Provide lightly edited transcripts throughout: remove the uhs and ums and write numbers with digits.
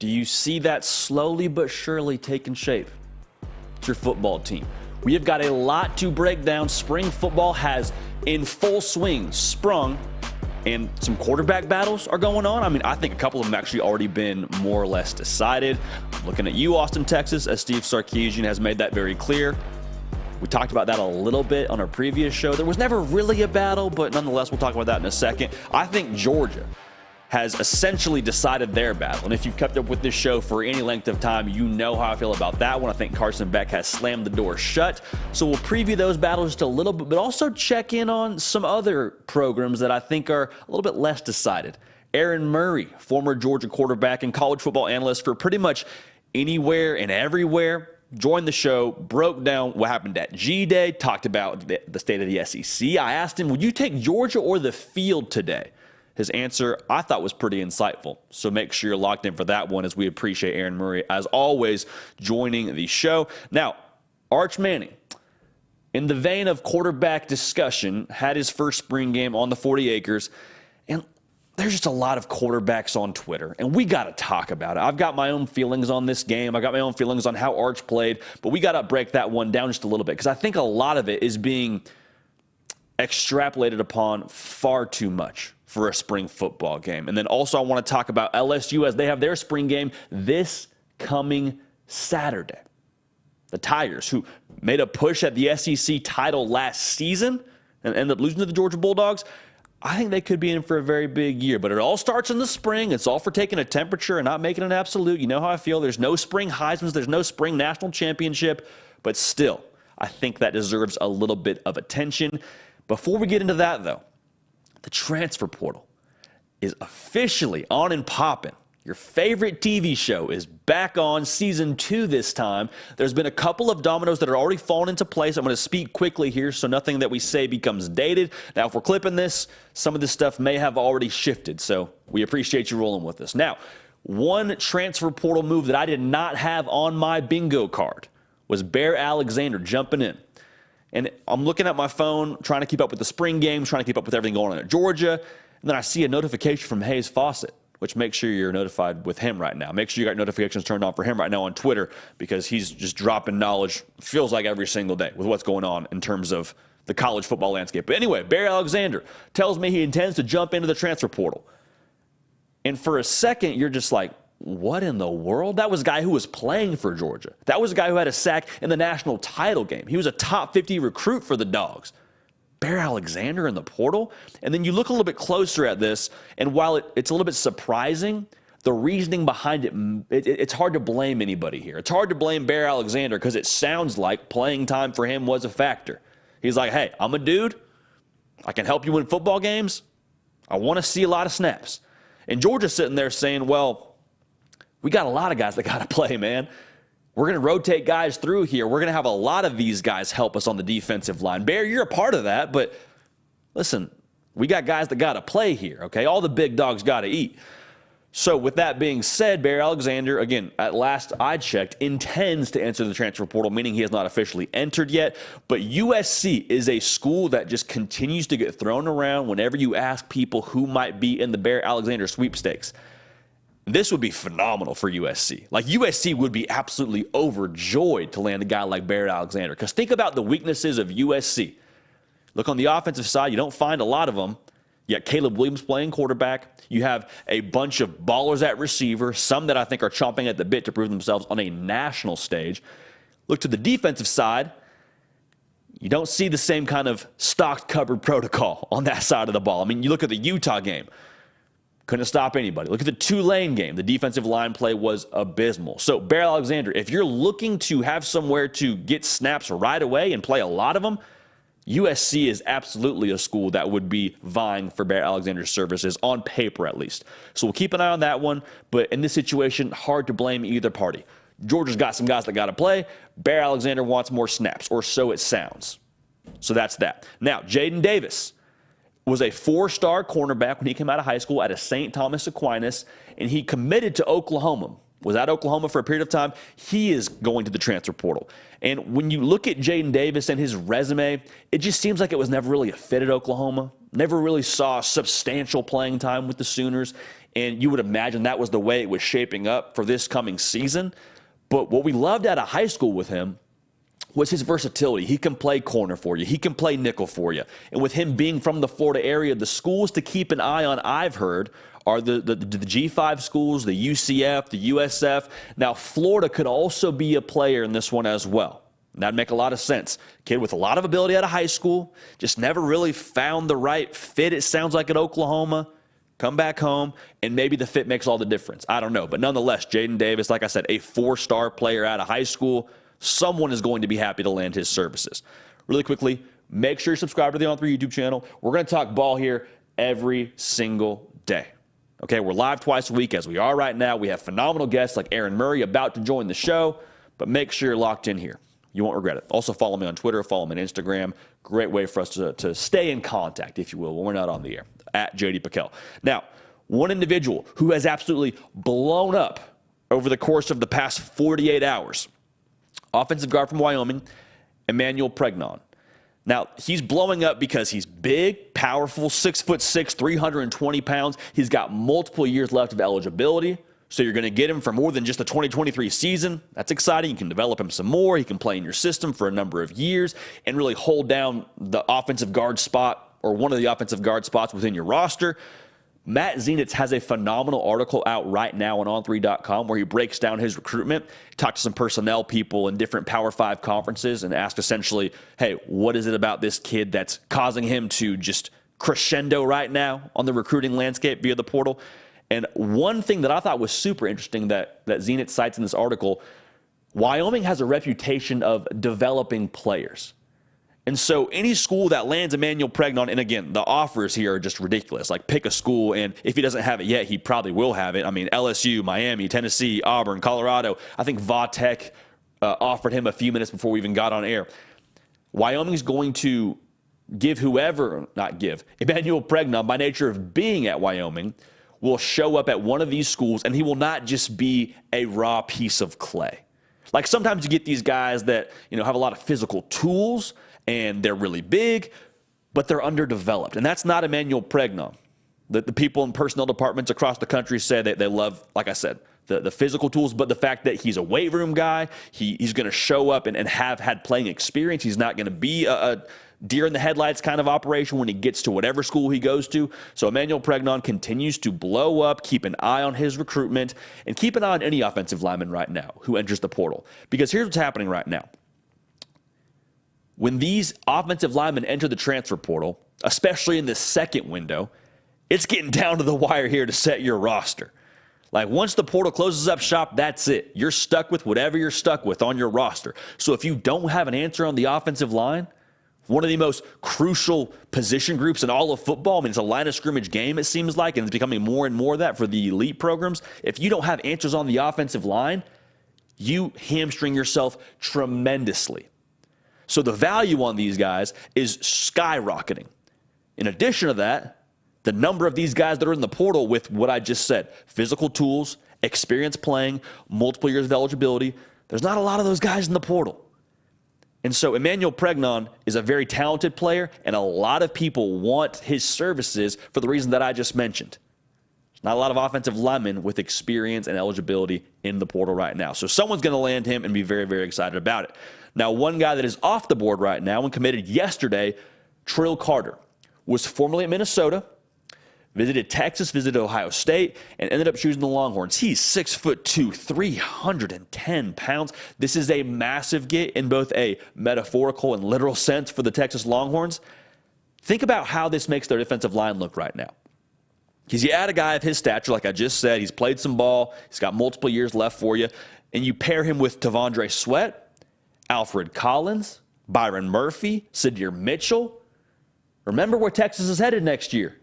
Do you see that slowly but surely taking shape? It's your football team. We have got a lot to break down. Spring football has in full swing sprung, and some quarterback battles are going on. I mean, I think a couple of them actually already been more or less decided. I'm looking at you, Austin, Texas, as Steve Sarkisian has made that very clear. We talked about that a little bit on our previous show. There was never really a battle, but nonetheless, we'll talk about that in a second. I think Georgia has essentially decided their battle. And if you've kept up with this show for any length of time, you know how I feel about that one. I think Carson Beck has slammed the door shut. So we'll preview those battles just a little bit, but also check in on some other programs that I think are a little bit less decided. Aaron Murray, former Georgia quarterback and college football analyst for pretty much anywhere and everywhere, joined the show, broke down what happened at G-Day, talked about the state of the SEC. I asked him, would you take Georgia or the field today? His answer, I thought, was pretty insightful. So make sure you're locked in for that one, as we appreciate Aaron Murray, as always, joining the show. Now, Arch Manning, in the vein of quarterback discussion, had his first spring game on the 40 acres. And there's just a lot of quarterbacks on Twitter, and we got to talk about it. I've got my own feelings on this game. I got my own feelings on how Arch played, but we got to break that one down just a little bit, because I think a lot of it is being extrapolated upon far too much for a spring football game. And then also I want to talk about LSU as they have their spring game this coming Saturday. The Tigers, who made a push at the SEC title last season and ended up losing to the Georgia Bulldogs, I think they could be in for a very big year. But it all starts in the spring. It's all for taking a temperature and not making an absolute. You know how I feel. There's no spring Heismans. There's no spring national championship. But still, I think that deserves a little bit of attention. Before we get into that, though, the transfer portal is officially on and popping. Your favorite TV show is back on season 2 this time. There's been a couple of dominoes that are already fallen into place. I'm going to speak quickly here so nothing that we say becomes dated. Now, if we're clipping this, some of this stuff may have already shifted, so we appreciate you rolling with us. Now, one transfer portal move that I did not have on my bingo card was Bear Alexander jumping in. And I'm looking at my phone, trying to keep up with the spring games, trying to keep up with everything going on at Georgia. And then I see a notification from Hayes Fawcett, which make sure you're notified with him right now. Make sure you got notifications turned on for him right now on Twitter, because he's just dropping knowledge, feels like every single day, with what's going on in terms of the college football landscape. But anyway, Bear Alexander tells me he intends to jump into the transfer portal. And for a second, you're just like, what in the world? That was a guy who was playing for Georgia. That was a guy who had a sack in the national title game. He was a top 50 recruit for the Dogs. Bear Alexander in the portal? And then you look a little bit closer at this, and while it's a little bit surprising, the reasoning behind it's hard to blame anybody here. It's hard to blame Bear Alexander, because it sounds like playing time for him was a factor. He's like, hey, I'm a dude. I can help you win football games. I want to see a lot of snaps. And Georgia's sitting there saying, well, we got a lot of guys that got to play, man. We're going to rotate guys through here. We're going to have a lot of these guys help us on the defensive line. Bear, you're a part of that, but listen, we got guys that got to play here, okay? All the big dogs got to eat. So with that being said, Bear Alexander, again, at last I checked, intends to enter the transfer portal, meaning he has not officially entered yet. But USC is a school that just continues to get thrown around whenever you ask people who might be in the Bear Alexander sweepstakes. This would be phenomenal for USC. Like, USC would be absolutely overjoyed to land a guy like Bear Alexander. Because think about the weaknesses of USC. Look on the offensive side, you don't find a lot of them. You got Caleb Williams playing quarterback. You have a bunch of ballers at receiver, some that I think are chomping at the bit to prove themselves on a national stage. Look to the defensive side. You don't see the same kind of stocked cupboard protocol on that side of the ball. I mean, you look at the Utah game. Couldn't stop anybody. Look at the Tulane game. The defensive line play was abysmal. So, Bear Alexander, if you're looking to have somewhere to get snaps right away and play a lot of them, USC is absolutely a school that would be vying for Bear Alexander's services, on paper at least. So we'll keep an eye on that one. But in this situation, hard to blame either party. Georgia's got some guys that got to play. Bear Alexander wants more snaps, or so it sounds. So that's that. Now, Jaden Davis was a 4-star cornerback when he came out of high school at a St. Thomas Aquinas, and he committed to Oklahoma. Was at Oklahoma for a period of time. He is going to the transfer portal. And when you look at Jaden Davis and his resume, it just seems like it was never really a fit at Oklahoma. never really saw substantial playing time with the Sooners, and you would imagine that was the way it was shaping up for this coming season. But what we loved out of high school with him was his versatility. He can play corner for you. He can play nickel for you. And with him being from the Florida area, the schools to keep an eye on, I've heard, are the G5 schools, the UCF, the USF. Now, Florida could also be a player in this one as well. That'd make a lot of sense. Kid with a lot of ability out of high school, just never really found the right fit, it sounds like, at Oklahoma. Come back home, and maybe the fit makes all the difference. I don't know. But nonetheless, Jaden Davis, like I said, a 4-star player out of high school. Someone is going to be happy to land his services. Really quickly, make sure you subscribe to the On3 YouTube channel. We're going to talk ball here every single day. Okay, we're live twice a week as we are right now. We have phenomenal guests like Aaron Murray about to join the show, but make sure you're locked in here. You won't regret it. Also, follow me on Twitter, follow me on Instagram. Great way for us to stay in contact, if you will, when we're not on the air, at JD Piquel. Now, one individual who has absolutely blown up over the course of the past 48 hours, offensive guard from Wyoming, Emmanuel Pregnon. Now, he's blowing up because he's big, powerful, 6'6", 320 pounds. He's got multiple years left of eligibility. So you're going to get him for more than just the 2023 season. That's exciting. You can develop him some more. He can play in your system for a number of years and really hold down the offensive guard spot or one of the offensive guard spots within your roster. Matt Zenitz has a phenomenal article out right now on on3.com where he breaks down his recruitment, talks to some personnel people in different Power 5 conferences, and asks essentially, hey, what is it about this kid that's causing him to just crescendo right now on the recruiting landscape via the portal? And one thing that I thought was super interesting that Zenitz cites in this article, Wyoming has a reputation of developing players. And so any school that lands Emmanuel Pregnon, and again, the offers here are just ridiculous. Like, pick a school, and if he doesn't have it yet, he probably will have it. I mean, LSU, Miami, Tennessee, Auburn, Colorado. I think Va-Tech offered him a few minutes before we even got on air. Wyoming's going to Emmanuel Pregnon, by nature of being at Wyoming, will show up at one of these schools, and he will not just be a raw piece of clay. Like, sometimes you get these guys that, have a lot of physical tools, and they're really big, but they're underdeveloped. And that's not Emmanuel Pregnon. The people in personnel departments across the country say that they love, like I said, the physical tools, but the fact that he's a weight room guy, he's going to show up and have had playing experience. He's not going to be a deer in the headlights kind of operation when he gets to whatever school he goes to. So Emmanuel Pregnon continues to blow up. Keep an eye on his recruitment, and keep an eye on any offensive lineman right now who enters the portal. Because here's what's happening right now. When these offensive linemen enter the transfer portal, especially in this second window, it's getting down to the wire here to set your roster. Like, once the portal closes up shop, that's it. You're stuck with whatever you're stuck with on your roster. So if you don't have an answer on the offensive line, one of the most crucial position groups in all of football, I mean, it's a line of scrimmage game, it seems like, and it's becoming more and more of that for the elite programs. If you don't have answers on the offensive line, you hamstring yourself tremendously. So the value on these guys is skyrocketing. In addition to that, the number of these guys that are in the portal with what I just said, physical tools, experience playing, multiple years of eligibility, there's not a lot of those guys in the portal. And so Emmanuel Pregnon is a very talented player, and a lot of people want his services for the reason that I just mentioned. There's not a lot of offensive linemen with experience and eligibility in the portal right now. So someone's going to land him and be very, very excited about it. Now, one guy that is off the board right now and committed yesterday, Trill Carter, was formerly at Minnesota, visited Texas, visited Ohio State, and ended up choosing the Longhorns. He's 6'2", 310 pounds. This is a massive get in both a metaphorical and literal sense for the Texas Longhorns. Think about how this makes their defensive line look right now. Because you add a guy of his stature, like I just said, he's played some ball, he's got multiple years left for you, and you pair him with Tavondre Sweat, Alfred Collins, Byron Murphy, Sadir Mitchell. Remember where Texas is headed next year.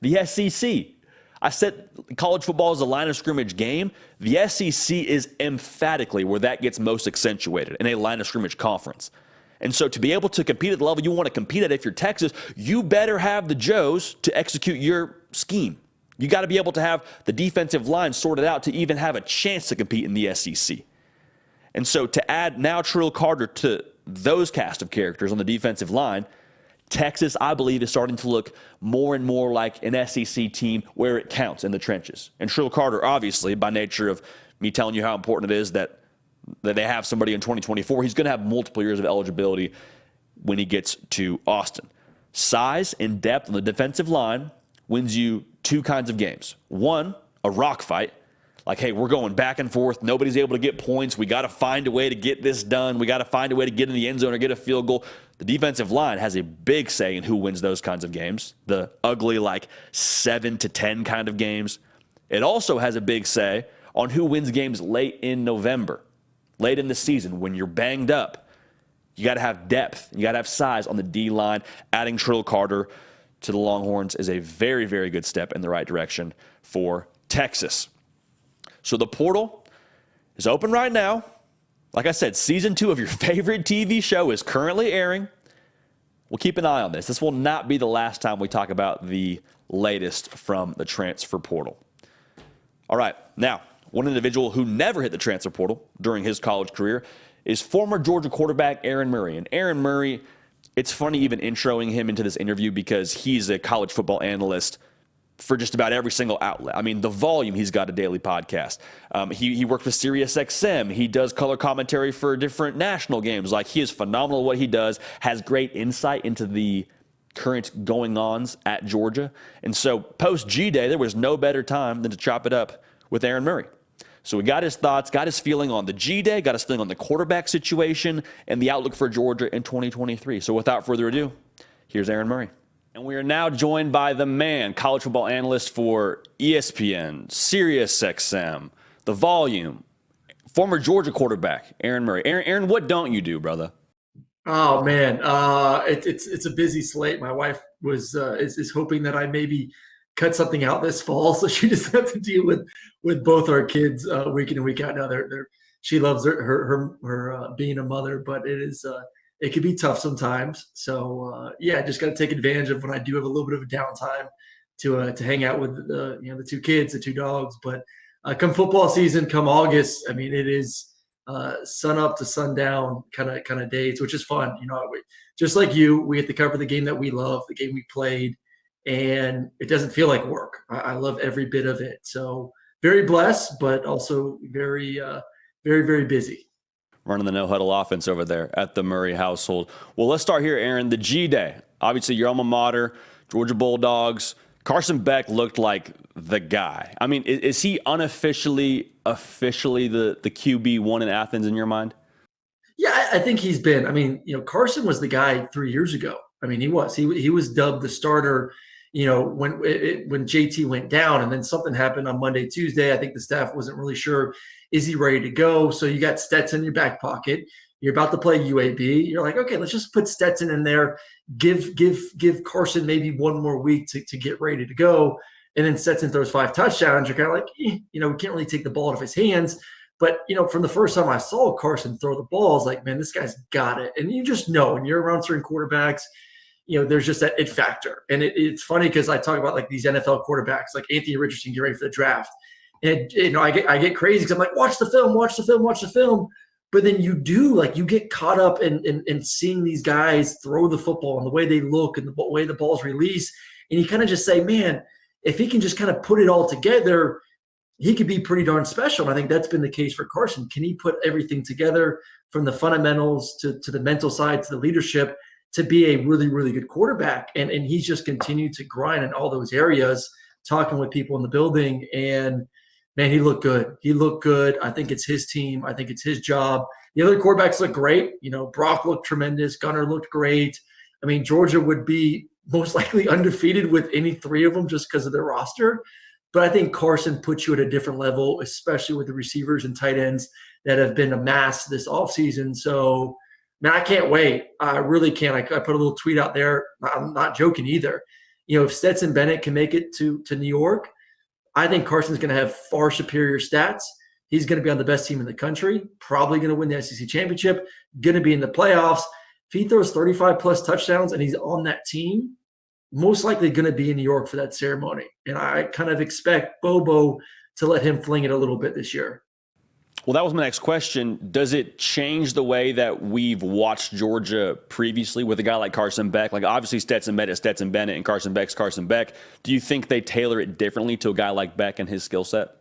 The SEC. I said college football is a line of scrimmage game. The SEC is emphatically where that gets most accentuated, in a line of scrimmage conference. And so to be able to compete at the level you want to compete at if you're Texas, you better have the Joes to execute your scheme. You got to be able to have the defensive line sorted out to even have a chance to compete in the SEC. And so to add now Trill Carter to those cast of characters on the defensive line, Texas, I believe, is starting to look more and more like an SEC team where it counts in the trenches. And Trill Carter, obviously, by nature of me telling you how important it is that they have somebody in 2024, he's going to have multiple years of eligibility when he gets to Austin. Size and depth on the defensive line wins you two kinds of games. One, a rock fight. Like, hey, we're going back and forth. Nobody's able to get points. We got to find a way to get this done. We got to find a way to get in the end zone or get a field goal. The defensive line has a big say in who wins those kinds of games, the ugly, like 7-10 kind of games. It also has a big say on who wins games late in November, late in the season when you're banged up. You got to have depth. You got to have size on the D-line. Adding Trill Carter to the Longhorns is a very, very good step in the right direction for Texas. So the portal is open right now. Like I said, season 2 of your favorite TV show is currently airing. We'll keep an eye on this. This will not be the last time we talk about the latest from the transfer portal. All right, now, one individual who never hit the transfer portal during his college career is former Georgia quarterback Aaron Murray. And Aaron Murray, it's funny even introing him into this interview because he's a college football analyst for just about every single outlet. I mean, the volume, he's got a daily podcast. He worked with SiriusXM. He does color commentary for different national games. Like, he is phenomenal at what he does, has great insight into the current going-ons at Georgia. And so post-G-Day, there was no better time than to chop it up with Aaron Murray. So we got his thoughts, got his feeling on the G-Day, got his feeling on the quarterback situation, and the outlook for Georgia in 2023. So without further ado, here's Aaron Murray. And we are now joined by the man, college football analyst for ESPN, SiriusXM, The Volume, former Georgia quarterback, Aaron Murray. Aaron, what don't you do, brother? Oh man, it's a busy slate. My wife is hoping that I maybe cut something out this fall, so she just has to deal with both our kids week in and week out. Now she loves her being a mother, but it can be tough sometimes. So yeah, just got to take advantage of when I do have a little bit of a downtime to hang out with the two kids, the two dogs. But come football season, come August, I mean, it is sun up to sundown kind of days, which is fun. Just like you, we get to cover the game that we love, the game we played, and it doesn't feel like work. I love every bit of it. So very blessed, but also very, very, very busy. Running the no-huddle offense over there at the Murray household. Well, let's start here, Aaron. The G-Day, obviously your alma mater, Georgia Bulldogs. Carson Beck looked like the guy. I mean, is he officially the QB1 in Athens in your mind? Yeah, I think he's been. I mean, Carson was the guy 3 years ago. I mean, he was dubbed the starter, when JT went down, and then something happened on Monday, Tuesday. I think the staff wasn't really sure. Is he ready to go? So you got Stetson in your back pocket. You're about to play UAB. You're like, okay, let's just put Stetson in there. Give Carson maybe one more week to get ready to go. And then Stetson throws 5 touchdowns. You're kind of like, we can't really take the ball out of his hands. But, from the first time I saw Carson throw the ball, I was like, man, this guy's got it. And you just know when you're around certain quarterbacks, there's just that it factor. And it's funny because I talk about like these NFL quarterbacks, like Anthony Richardson, get ready for the draft. And, I get crazy because I'm like, watch the film. But then you get caught up in seeing these guys throw the football and the way they look and the way the ball's released. And you kind of just say, man, if he can just kind of put it all together, he could be pretty darn special. And I think that's been the case for Carson. Can he put everything together from the fundamentals to the mental side to the leadership to be a really, really good quarterback? And he's just continued to grind in all those areas, talking with people in the building. And, man, he looked good. I think it's his team. I think it's his job. The other quarterbacks look great. Brock looked tremendous. Gunnar looked great. I mean, Georgia would be most likely undefeated with any 3 of them just because of their roster. But I think Carson puts you at a different level, especially with the receivers and tight ends that have been amassed this offseason. So, man, I can't wait. I really can't. I put a little tweet out there. I'm not joking either. If Stetson Bennett can make it to New York, I think Carson's going to have far superior stats. He's going to be on the best team in the country, probably going to win the SEC championship, going to be in the playoffs. If he throws 35-plus touchdowns and he's on that team, most likely going to be in New York for that ceremony. And I kind of expect Bobo to let him fling it a little bit this year. Well, that was my next question. Does it change the way that we've watched Georgia previously with a guy like Carson Beck? Like, obviously, Stetson Bennett, Stetson Bennett, and Carson Beck's Carson Beck. Do you think they tailor it differently to a guy like Beck and his skill set?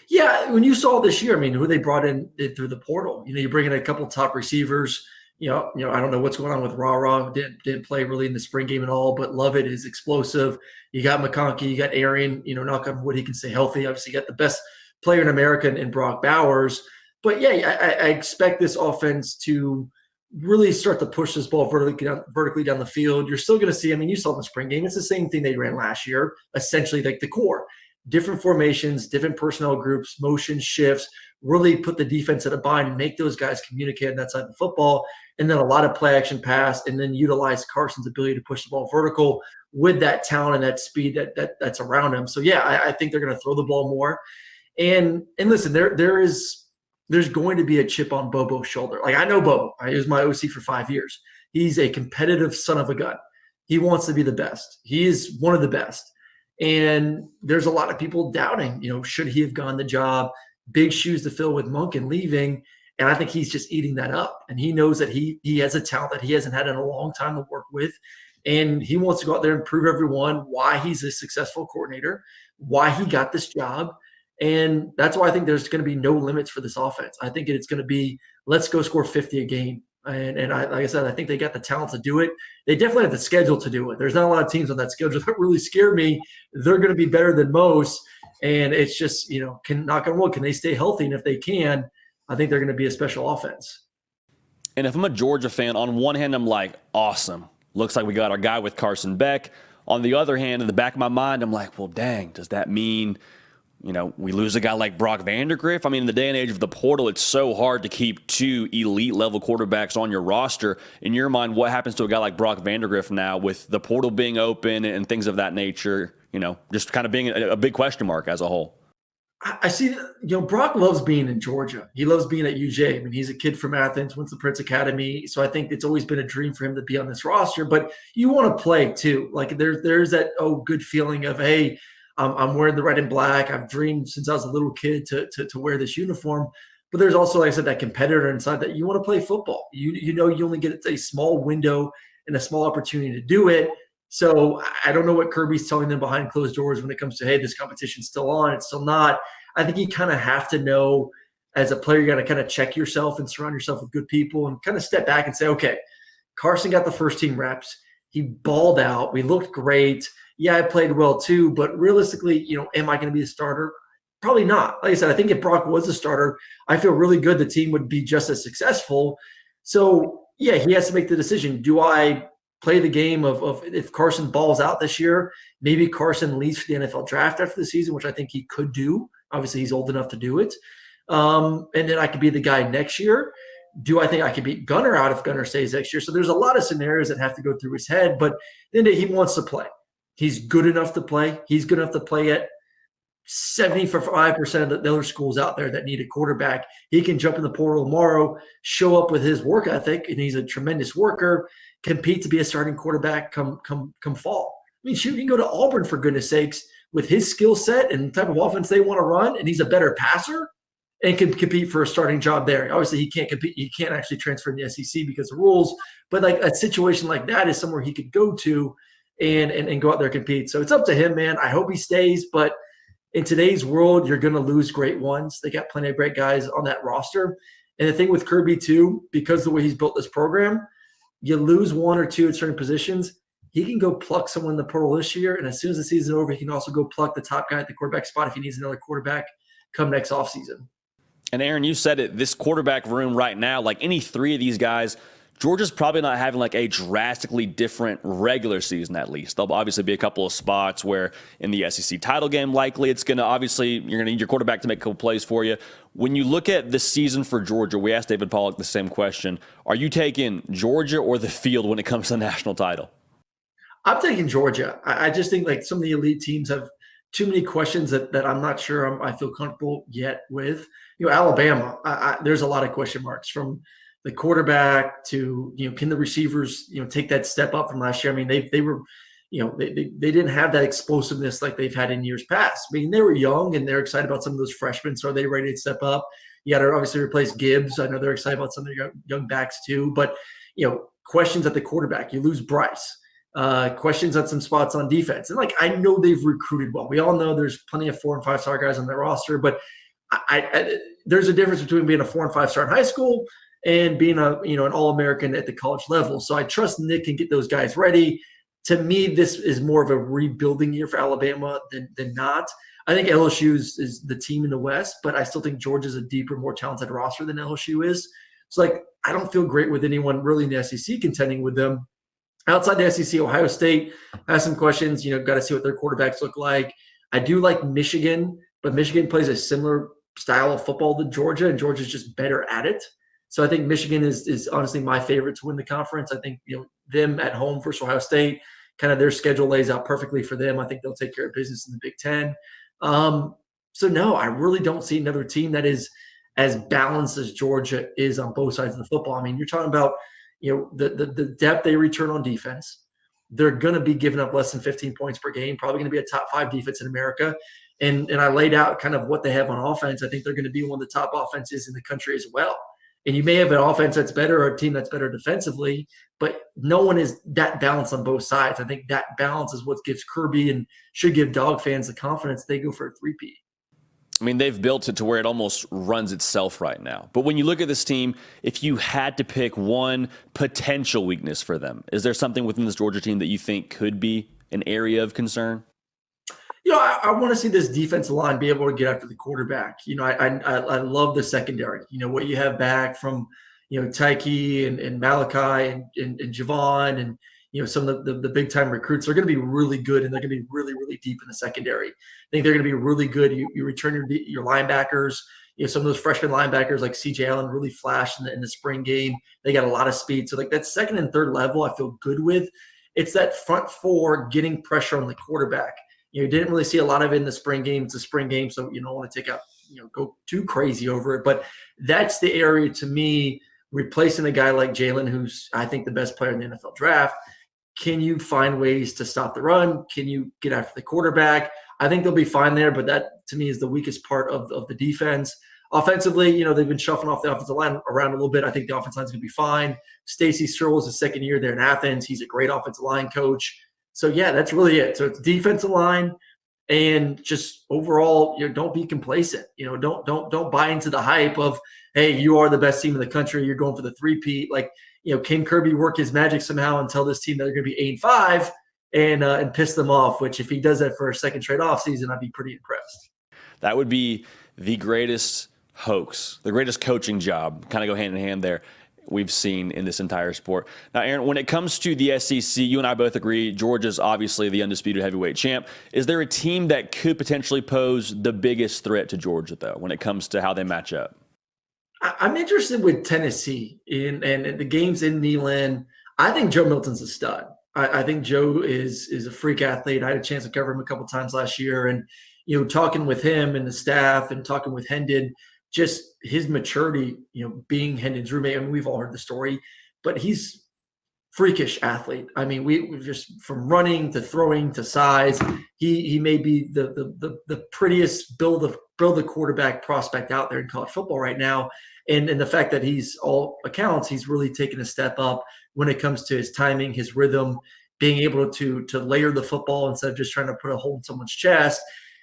Yeah, when you saw this year, I mean, who they brought in through the portal. You bring in a couple top receivers. I don't know what's going on with Ra. Didn't play really in the spring game at all, but Lovett is explosive. You got McConkey, you got Arian. Knock on wood, he can stay healthy. Obviously, you got the best player in America in Brock Bowers. But yeah, I expect this offense to really start to push this ball vertically down the field. You're still going to see. I mean, you saw in the spring game. It's the same thing they ran last year. Essentially, like the core. Different formations, different personnel groups, motion shifts, really put the defense at a bind and make those guys communicate on that side of the football. And then a lot of play action pass, and then utilize Carson's ability to push the ball vertical with that talent and that speed that's around him. So yeah, I think they're going to throw the ball more. And listen, there's going to be a chip on Bobo's shoulder. Like, I know Bobo. He was my OC for 5 years. He's a competitive son of a gun. He wants to be the best. He is one of the best. And there's a lot of people doubting, should he have gone the job? Big shoes to fill with Monken leaving. And I think he's just eating that up. And he knows that he has a talent that he hasn't had in a long time to work with. And he wants to go out there and prove everyone why he's a successful coordinator, why he got this job. And that's why I think there's going to be no limits for this offense. I think it's going to be, let's go score 50 a game. And like I said, I think they got the talent to do it. They definitely have the schedule to do it. There's not a lot of teams on that schedule that really scare me. They're going to be better than most. And it's just, knock on wood, can they stay healthy? And if they can, I think they're going to be a special offense. And if I'm a Georgia fan, on one hand, I'm like, awesome. Looks like we got our guy with Carson Beck. On the other hand, in the back of my mind, I'm like, well, dang, does that mean we lose a guy like Brock Vandagriff? I mean, in the day and age of the portal, it's so hard to keep two elite-level quarterbacks on your roster. In your mind, what happens to a guy like Brock Vandagriff now with the portal being open and things of that nature, just kind of being a big question mark as a whole? I see, Brock loves being in Georgia. He loves being at UJ. I mean, he's a kid from Athens, went to the Prince Academy. So I think it's always been a dream for him to be on this roster. But you want to play, too. Like, there's that, good feeling of, hey, I'm wearing the red and black. I've dreamed since I was a little kid to wear this uniform. But there's also, like I said, that competitor inside that you want to play football. You only get a small window and a small opportunity to do it. So I don't know what Kirby's telling them behind closed doors when it comes to, hey, this competition's still on, it's still not. I think you kind of have to know as a player, you got to kind of check yourself and surround yourself with good people and kind of step back and say, okay, Carson got the first team reps. He balled out. We looked great. Yeah, I played well too, but realistically, am I going to be a starter? Probably not. Like I said, I think if Brock was a starter, I feel really good the team would be just as successful. So, yeah, he has to make the decision. Do I play the game of if Carson balls out this year, maybe Carson leaves for the NFL draft after the season, which I think he could do. Obviously, he's old enough to do it. And then I could be the guy next year. Do I think I could beat Gunner out if Gunner stays next year? So there's a lot of scenarios that have to go through his head, but then he wants to play. He's good enough to play. He's good enough to play at 75% of the other schools out there that need a quarterback. He can jump in the portal tomorrow, show up with his work ethic, and he's a tremendous worker, compete to be a starting quarterback come fall. I mean, shoot, he can go to Auburn, for goodness sakes, with his skill set and the type of offense they want to run, and he's a better passer and can compete for a starting job there. Obviously, he can't compete. He can't actually transfer in the SEC because of rules, but like a situation like that is somewhere he could go to and go out there and compete. So it's up to him, man. I hope he stays, but in today's world, you're going to lose great ones. They got plenty of great guys on that roster. And the thing with Kirby, too, because of the way he's built this program, you lose one or two at certain positions, he can go pluck someone in the portal this year. And as soon as the season's over, he can also go pluck the top guy at the quarterback spot if he needs another quarterback come next offseason. And Aaron, you said it, this quarterback room right now, like any three of these guys, Georgia's probably not having like a drastically different regular season, at least. There'll obviously be a couple of spots where in the SEC title game, likely it's going to, obviously, you're going to need your quarterback to make a couple plays for you. When you look at the season for Georgia, we asked David Pollock the same question. Are you taking Georgia or the field when it comes to the national title? I'm taking Georgia. I just think like some of the elite teams have too many questions that I'm not sure I feel comfortable yet with. Alabama, there's a lot of question marks from the quarterback to, can the receivers, take that step up from last year? I mean, they were, they didn't have that explosiveness like they've had in years past. I mean, they were young and they're excited about some of those freshmen. So are they ready to step up? You got to obviously replace Gibbs. I know they're excited about some of their young backs too, but questions at the quarterback. You lose Bryce. Questions at some spots on defense. And I know they've recruited well. We all know there's plenty of 4- and 5-star guys on their roster, but there's a difference between being a 4- and 5-star in high school and being an All-American at the college level. So I trust Nick can get those guys ready. To me, this is more of a rebuilding year for Alabama than not. I think LSU is the team in the West, but I still think Georgia's a deeper, more talented roster than LSU is. So I don't feel great with anyone really in the SEC contending with them. Outside the SEC, Ohio State has some questions. Got to see what their quarterbacks look like. I do like Michigan, but Michigan plays a similar style of football to Georgia, and Georgia's just better at it. So I think Michigan is honestly my favorite to win the conference. I think them at home versus Ohio State, kind of their schedule lays out perfectly for them. I think they'll take care of business in the Big Ten. So no, I really don't see another team that is as balanced as Georgia is on both sides of the football. I mean, you're talking about the depth they return on defense. They're going to be giving up less than 15 points per game, probably going to be a top 5 defense in America. And I laid out kind of what they have on offense. I think they're going to be one of the top offenses in the country as well. And you may have an offense that's better or a team that's better defensively, but no one is that balanced on both sides. I think that balance is what gives Kirby and should give Dog fans the confidence they go for a three-peat. I mean, they've built it to where it almost runs itself right now. But when you look at this team, if you had to pick one potential weakness for them, is there something within this Georgia team that you think could be an area of concern? I want to see this defensive line be able to get after the quarterback. I love the secondary. What you have back from, Tyke and Malachi and Javon and, some of the big-time recruits are going to be really good, and they're going to be really, really deep in the secondary. I think they're going to be really good. You return your linebackers. Some of those freshman linebackers like C.J. Allen really flashed in the spring game. They got a lot of speed. So, that second and third level I feel good with. It's that front four getting pressure on the quarterback. You didn't really see a lot of it in the spring game. It's a spring game, so you don't want to take out, go too crazy over it. But that's the area to me, replacing a guy like Jalen, who's I think the best player in the NFL draft. Can you find ways to stop the run? Can you get after the quarterback? I think they'll be fine there, but that to me is the weakest part of the defense. Offensively, they've been shuffling off the offensive line around a little bit. I think the offensive line is going to be fine. Stacey Searles is second year there in Athens. He's a great offensive line coach. So, yeah, that's really it. So it's defensive line and just overall, don't be complacent. Don't buy into the hype of, hey, you are the best team in the country. You're going for the three-peat. Can Kirby work his magic somehow and tell this team that they're going to be 8-5 and piss them off, which if he does that for a second straight offseason, I'd be pretty impressed. That would be the greatest hoax, the greatest coaching job, kind of go hand in hand there, we've seen in this entire sport. Now, Aaron, when it comes to the SEC, you and I both agree Georgia's obviously the undisputed heavyweight champ. Is there a team that could potentially pose the biggest threat to Georgia, though, when it comes to how they match up? I'm interested with Tennessee and the games in Neyland. I think Joe Milton's a stud. I think Joe is a freak athlete. I had a chance to cover him a couple times last year, and talking with him and the staff and talking with Hendon, just his maturity, being Hendon's roommate. I mean, we've all heard the story, but he's freakish athlete. I mean, we just from running to throwing to size, he may be the prettiest build a quarterback prospect out there in college football right now. And the fact that he's all accounts, he's really taken a step up when it comes to his timing, his rhythm, being able to layer the football instead of just trying to put a hole in someone's chest.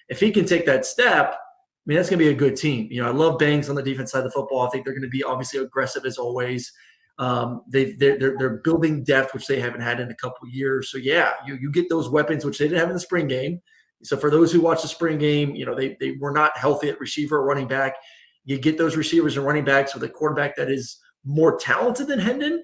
If he can take that step, I mean, that's going to be a good team. I love Bangs on the defense side of the football. I think they're going to be obviously aggressive as always. They're building depth, which they haven't had in a couple of years. So, yeah, you get those weapons, which they didn't have in the spring game. So for those who watch the spring game, they were not healthy at receiver or running back. You get those receivers and running backs with a quarterback that is more talented than Hendon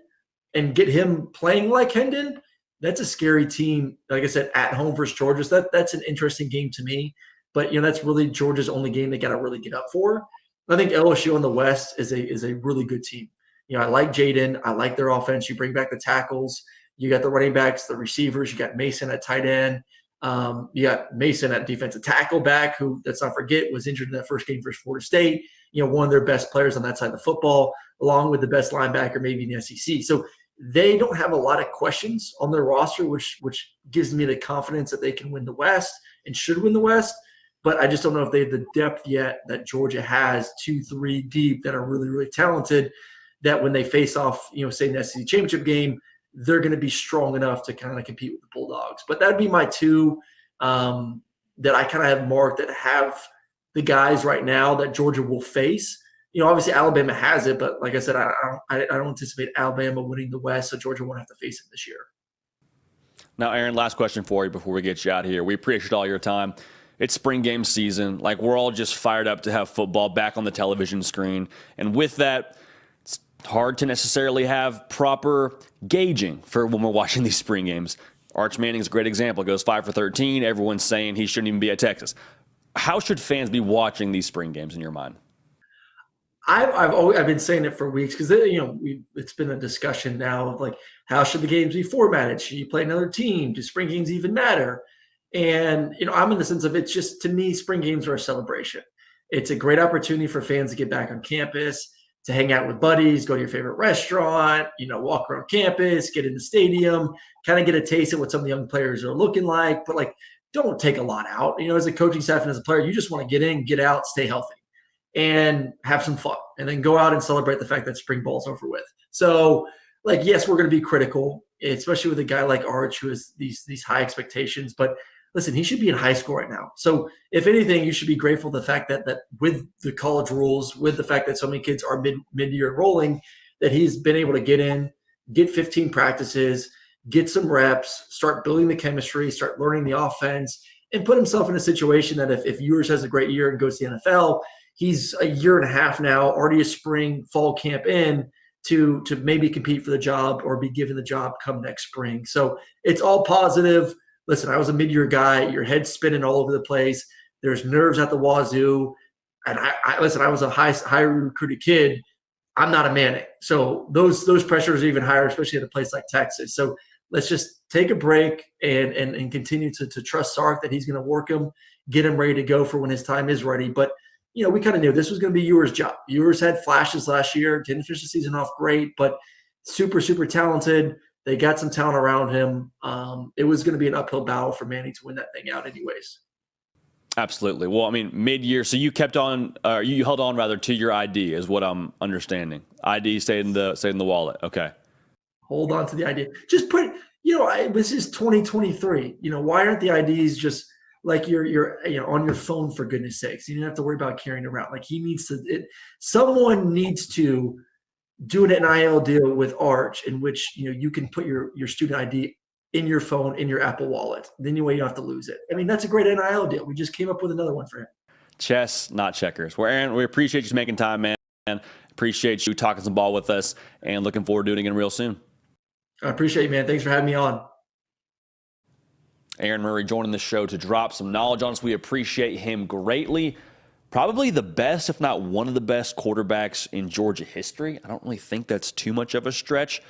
and get him playing like Hendon. That's a scary team. Like I said, at home versus Georgia. So that's an interesting game to me. But, that's really Georgia's only game they got to really get up for. I think LSU in the West is a really good team. I like Jaden. I like their offense. You bring back the tackles. You got the running backs, the receivers. You got Mason at tight end. You got Mason at defensive tackle back, who, let's not forget, was injured in that first game versus Florida State. One of their best players on that side of the football, along with the best linebacker maybe in the SEC. So they don't have a lot of questions on their roster, which gives me the confidence that they can win the West and should win the West. but I just don't know if they have the depth yet that Georgia has, 2-3 deep, that are really, really talented, that when they face off, say in the SEC championship game, they're going to be strong enough to kind of compete with the Bulldogs. But that'd be my two that I kind of have marked that have the guys right now that Georgia will face. Obviously Alabama has it, but like I said, I don't anticipate Alabama winning the West, so Georgia won't have to face it this year. Now, Aaron, last question for you before we get you out of here. We appreciate all your time. It's spring game season. Like, we're all just fired up to have football back on the television screen. And with that, it's hard to necessarily have proper gauging for when we're watching these spring games. Arch Manning's a great example. Goes 5 for 13. Everyone's saying he shouldn't even be at Texas. How should fans be watching these spring games in your mind? I've been saying it for weeks because it's been a discussion now of like, how should the games be formatted? Should you play another team? Do spring games even matter? And I'm in the sense of, it's just, to me, spring games are a celebration. It's a great opportunity for fans to get back on campus, to hang out with buddies, go to your favorite restaurant, walk around campus, get in the stadium, kind of get a taste of what some of the young players are looking like. But like, don't take a lot out. As a coaching staff and as a player, you just want to get in, get out, stay healthy, and have some fun, and then go out and celebrate the fact that spring ball's over with. So, like, yes, we're going to be critical, especially with a guy like Arch who has these high expectations. But listen, he should be in high school right now. So, if anything, you should be grateful for the fact that with the college rules, with the fact that so many kids are mid-year enrolling, that he's been able to get in, get 15 practices, get some reps, start building the chemistry, start learning the offense, and put himself in a situation that if Ewers has a great year and goes to the NFL, he's a year and a half now, already a spring, fall camp in to maybe compete for the job or be given the job come next spring. So it's all positive. Listen, I was a mid-year guy. Your head's spinning all over the place. There's nerves at the wazoo. And I was a high recruited kid. I'm not a Manning. So those pressures are even higher, especially at a place like Texas. So let's just take a break and continue to trust Sark that he's going to work him, get him ready to go for when his time is ready. But we kind of knew this was going to be Ewers' job. Ewers had flashes last year, didn't finish the season off great, but super, super talented. They got some talent around him. It was going to be an uphill battle for Manning to win that thing out anyways. Absolutely. Well, I mean, mid-year, so you you held on rather to your ID is what I'm understanding. ID stayed in the wallet. Okay. Hold on to the ID. Just put, this is 2023. Why aren't the IDs just like you're on your phone, for goodness sakes? You don't have to worry about carrying around. Like, someone needs to do an NIL deal with Arch in which you can put your student ID in your phone, in your Apple Wallet. Then you don't have to lose it. I mean, that's a great NIL deal. We just came up with another one for him. Chess, not checkers. Well, Aaron, we appreciate you making time, man. Appreciate you talking some ball with us, and looking forward to doing it again real soon. I appreciate you, man. Thanks for having me on. Aaron Murray joining the show to drop some knowledge on us. We appreciate him greatly. Probably the best, if not one of the best quarterbacks in Georgia history. I don't really think that's too much of a stretch.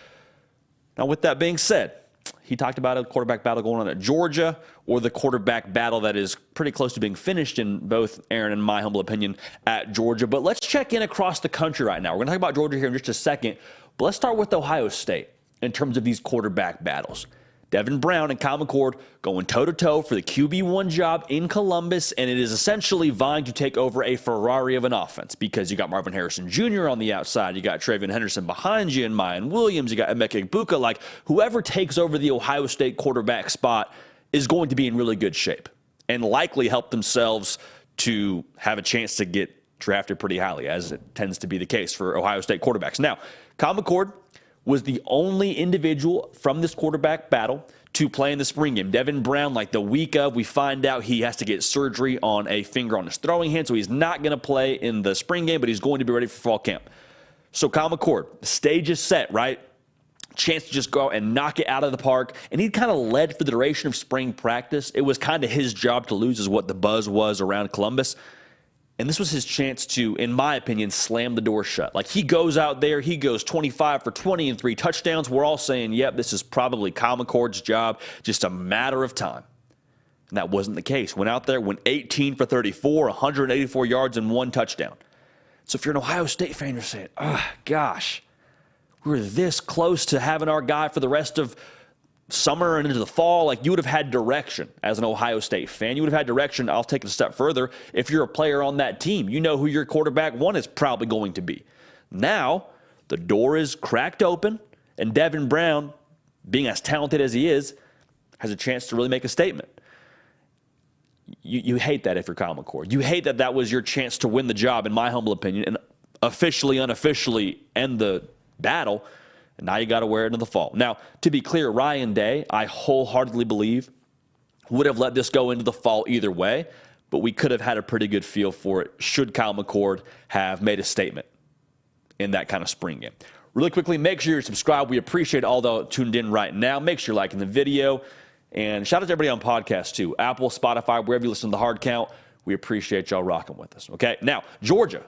Now, with that being said, he talked about a quarterback battle going on at Georgia, or the quarterback battle that is pretty close to being finished, in both Aaron and my humble opinion, at Georgia. But let's check in across the country right now. We're going to talk about Georgia here in just a second, but let's start with Ohio State in terms of these quarterback battles. Devin Brown and Kyle McCord going toe-to-toe for the QB1 job in Columbus, and it is essentially vying to take over a Ferrari of an offense, because you got Marvin Harrison Jr. on the outside, you got Travion Henderson behind you, and Mayan Williams, you got Emeka Egbuka. Like, whoever takes over the Ohio State quarterback spot is going to be in really good shape and likely help themselves to have a chance to get drafted pretty highly, as it tends to be the case for Ohio State quarterbacks. Now, Kyle McCord was the only individual from this quarterback battle to play in the spring game. Devin Brown, like the week of, we find out he has to get surgery on a finger on his throwing hand, so he's not going to play in the spring game, but he's going to be ready for fall camp. So Kyle McCord, the stage is set, right? Chance to just go out and knock it out of the park. And he kind of led for the duration of spring practice. It was kind of his job to lose, is what the buzz was around Columbus. And this was his chance to, in my opinion, slam the door shut. Like, he goes out there, he goes 25 for 20 and 3 touchdowns. We're all saying, yep, this is probably Kyle McCord's job, just a matter of time. And that wasn't the case. Went out there, went 18 for 34, 184 yards and 1 touchdown. So if you're an Ohio State fan, you're saying, oh, gosh, we're this close to having our guy for the rest of summer and into the fall, like you would have had direction as an Ohio State fan. You would have had direction. I'll take it a step further. If you're a player on that team, you know who your quarterback one is probably going to be. Now, the door is cracked open, and Devin Brown, being as talented as he is, has a chance to really make a statement. You hate that if you're Kyle McCord. You hate that that was your chance to win the job, in my humble opinion, and officially, unofficially end the battle. And now you got to wear it into the fall. Now, to be clear, Ryan Day, I wholeheartedly believe, would have let this go into the fall either way, but we could have had a pretty good feel for it should Kyle McCord have made a statement in that kind of spring game. Really quickly, make sure you're subscribed. We appreciate all that tuned in right now. Make sure you're liking the video. And shout out to everybody on podcasts, too. Apple, Spotify, wherever you listen to the Hard Count. We appreciate y'all rocking with us. Okay, now, Georgia.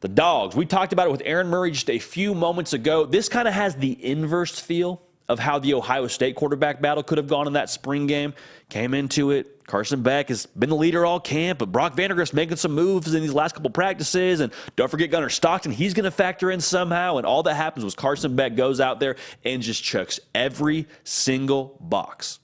The Dogs, we talked about it with Aaron Murray just a few moments ago. This kind of has the inverse feel of how the Ohio State quarterback battle could have gone in that spring game. Came into it. Carson Beck has been the leader all camp, but Brock Vandagriff's making some moves in these last couple practices. And don't forget Gunnar Stockton. He's going to factor in somehow. And all that happens was Carson Beck goes out there and just checks every single box.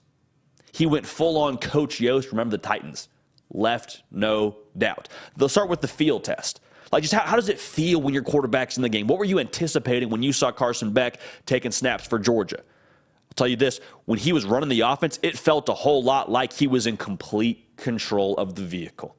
He went full-on Coach Yost. Remember the Titans. Left, no doubt. They'll start with the field test. Like, just how does it feel when your quarterback's in the game? What were you anticipating when you saw Carson Beck taking snaps for Georgia? I'll tell you this, when he was running the offense, it felt a whole lot like he was in complete control of the vehicle.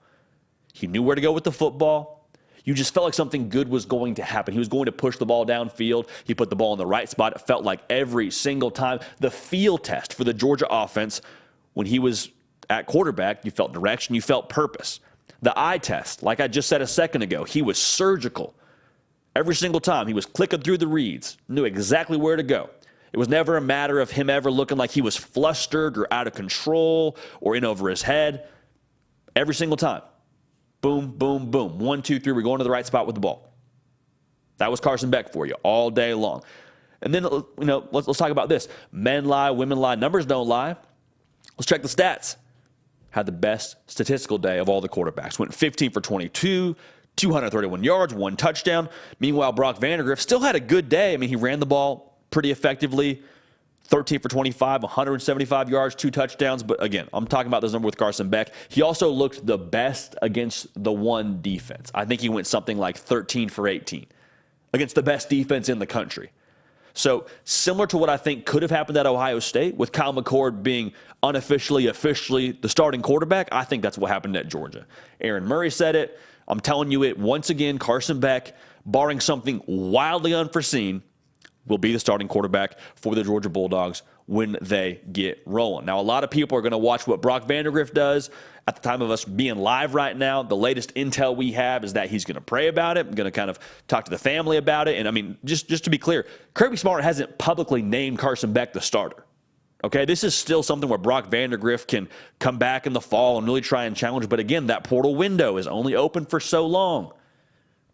He knew where to go with the football. You just felt like something good was going to happen. He was going to push the ball downfield. He put the ball in the right spot. It felt like every single time. The field test for the Georgia offense, when he was at quarterback, you felt direction, you felt purpose. The eye test, like I just said a second ago, he was surgical. Every single time, he was clicking through the reads, knew exactly where to go. It was never a matter of him ever looking like he was flustered or out of control or in over his head. Every single time. Boom, boom, boom. 1, 2, 3, we're going to the right spot with the ball. That was Carson Beck for you all day long. And then, let's talk about this. Men lie, women lie, numbers don't lie. Let's check the stats. Had the best statistical day of all the quarterbacks. Went 15 for 22, 231 yards, 1 touchdown. Meanwhile, Brock Vandagriff still had a good day. I mean, he ran the ball pretty effectively. 13 for 25, 175 yards, 2 touchdowns. But again, I'm talking about this number with Carson Beck. He also looked the best against the one defense. I think he went something like 13 for 18 against the best defense in the country. So similar to what I think could have happened at Ohio State with Kyle McCord being unofficially, officially the starting quarterback, I think that's what happened at Georgia. Aaron Murray said it. I'm telling you it once again. Carson Beck, barring something wildly unforeseen, will be the starting quarterback for the Georgia Bulldogs when they get rolling. Now, a lot of people are going to watch what Brock Vandagriff does. At the time of us being live right now, the latest intel we have is that he's going to pray about it, going to kind of talk to the family about it. And, I mean, just to be clear, Kirby Smart hasn't publicly named Carson Beck the starter. Okay, this is still something where Brock Vandagriff can come back in the fall and really try and challenge. But, again, that portal window is only open for so long.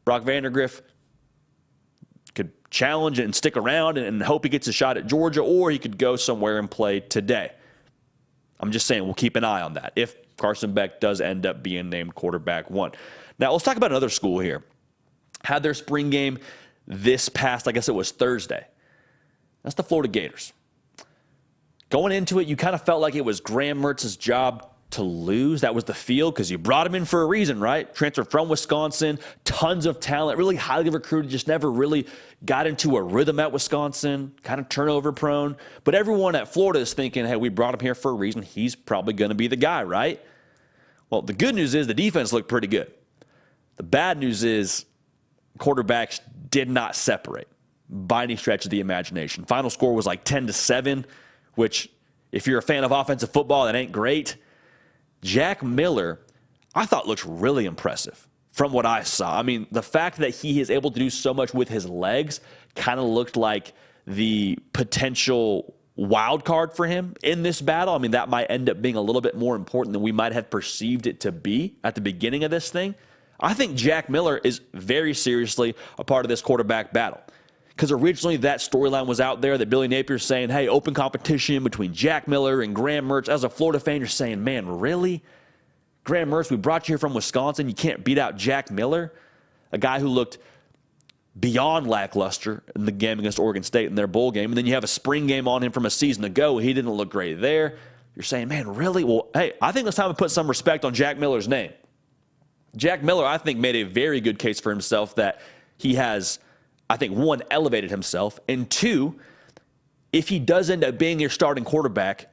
Brock Vandagriff could challenge and stick around and hope he gets a shot at Georgia, or he could go somewhere and play today. I'm just saying we'll keep an eye on that if Carson Beck does end up being named quarterback 1. Now, let's talk about another school here. Had their spring game this past, I guess it was Thursday. That's the Florida Gators. Going into it, you kind of felt like it was Graham Mertz's job to lose. That was the feel because you brought him in for a reason, right? Transfer from Wisconsin, tons of talent, really highly recruited, just never really got into a rhythm at Wisconsin, kind of turnover prone. But everyone at Florida is thinking, hey, we brought him here for a reason. He's probably going to be the guy, right? Well, the good news is the defense looked pretty good. The bad news is quarterbacks did not separate by any stretch of the imagination. Final score was like 10-7, which if you're a fan of offensive football, that ain't great. Jack Miller, I thought looked really impressive from what I saw. I mean, the fact that he is able to do so much with his legs kind of looked like the potential wild card for him in this battle. I mean, that might end up being a little bit more important than we might have perceived it to be at the beginning of this thing. I think Jack Miller is very seriously a part of this quarterback battle. Because originally that storyline was out there that Billy Napier's saying, hey, open competition between Jack Miller and Graham Mertz. As a Florida fan, you're saying, man, really? Graham Mertz, we brought you here from Wisconsin. You can't beat out Jack Miller, a guy who looked beyond lackluster in the game against Oregon State in their bowl game. And then you have a spring game on him from a season ago. He didn't look great there. You're saying, man, really? Well, hey, I think it's time to put some respect on Jack Miller's name. Jack Miller, I think, made a very good case for himself that he has, I think, one, elevated himself, and two, if he does end up being your starting quarterback,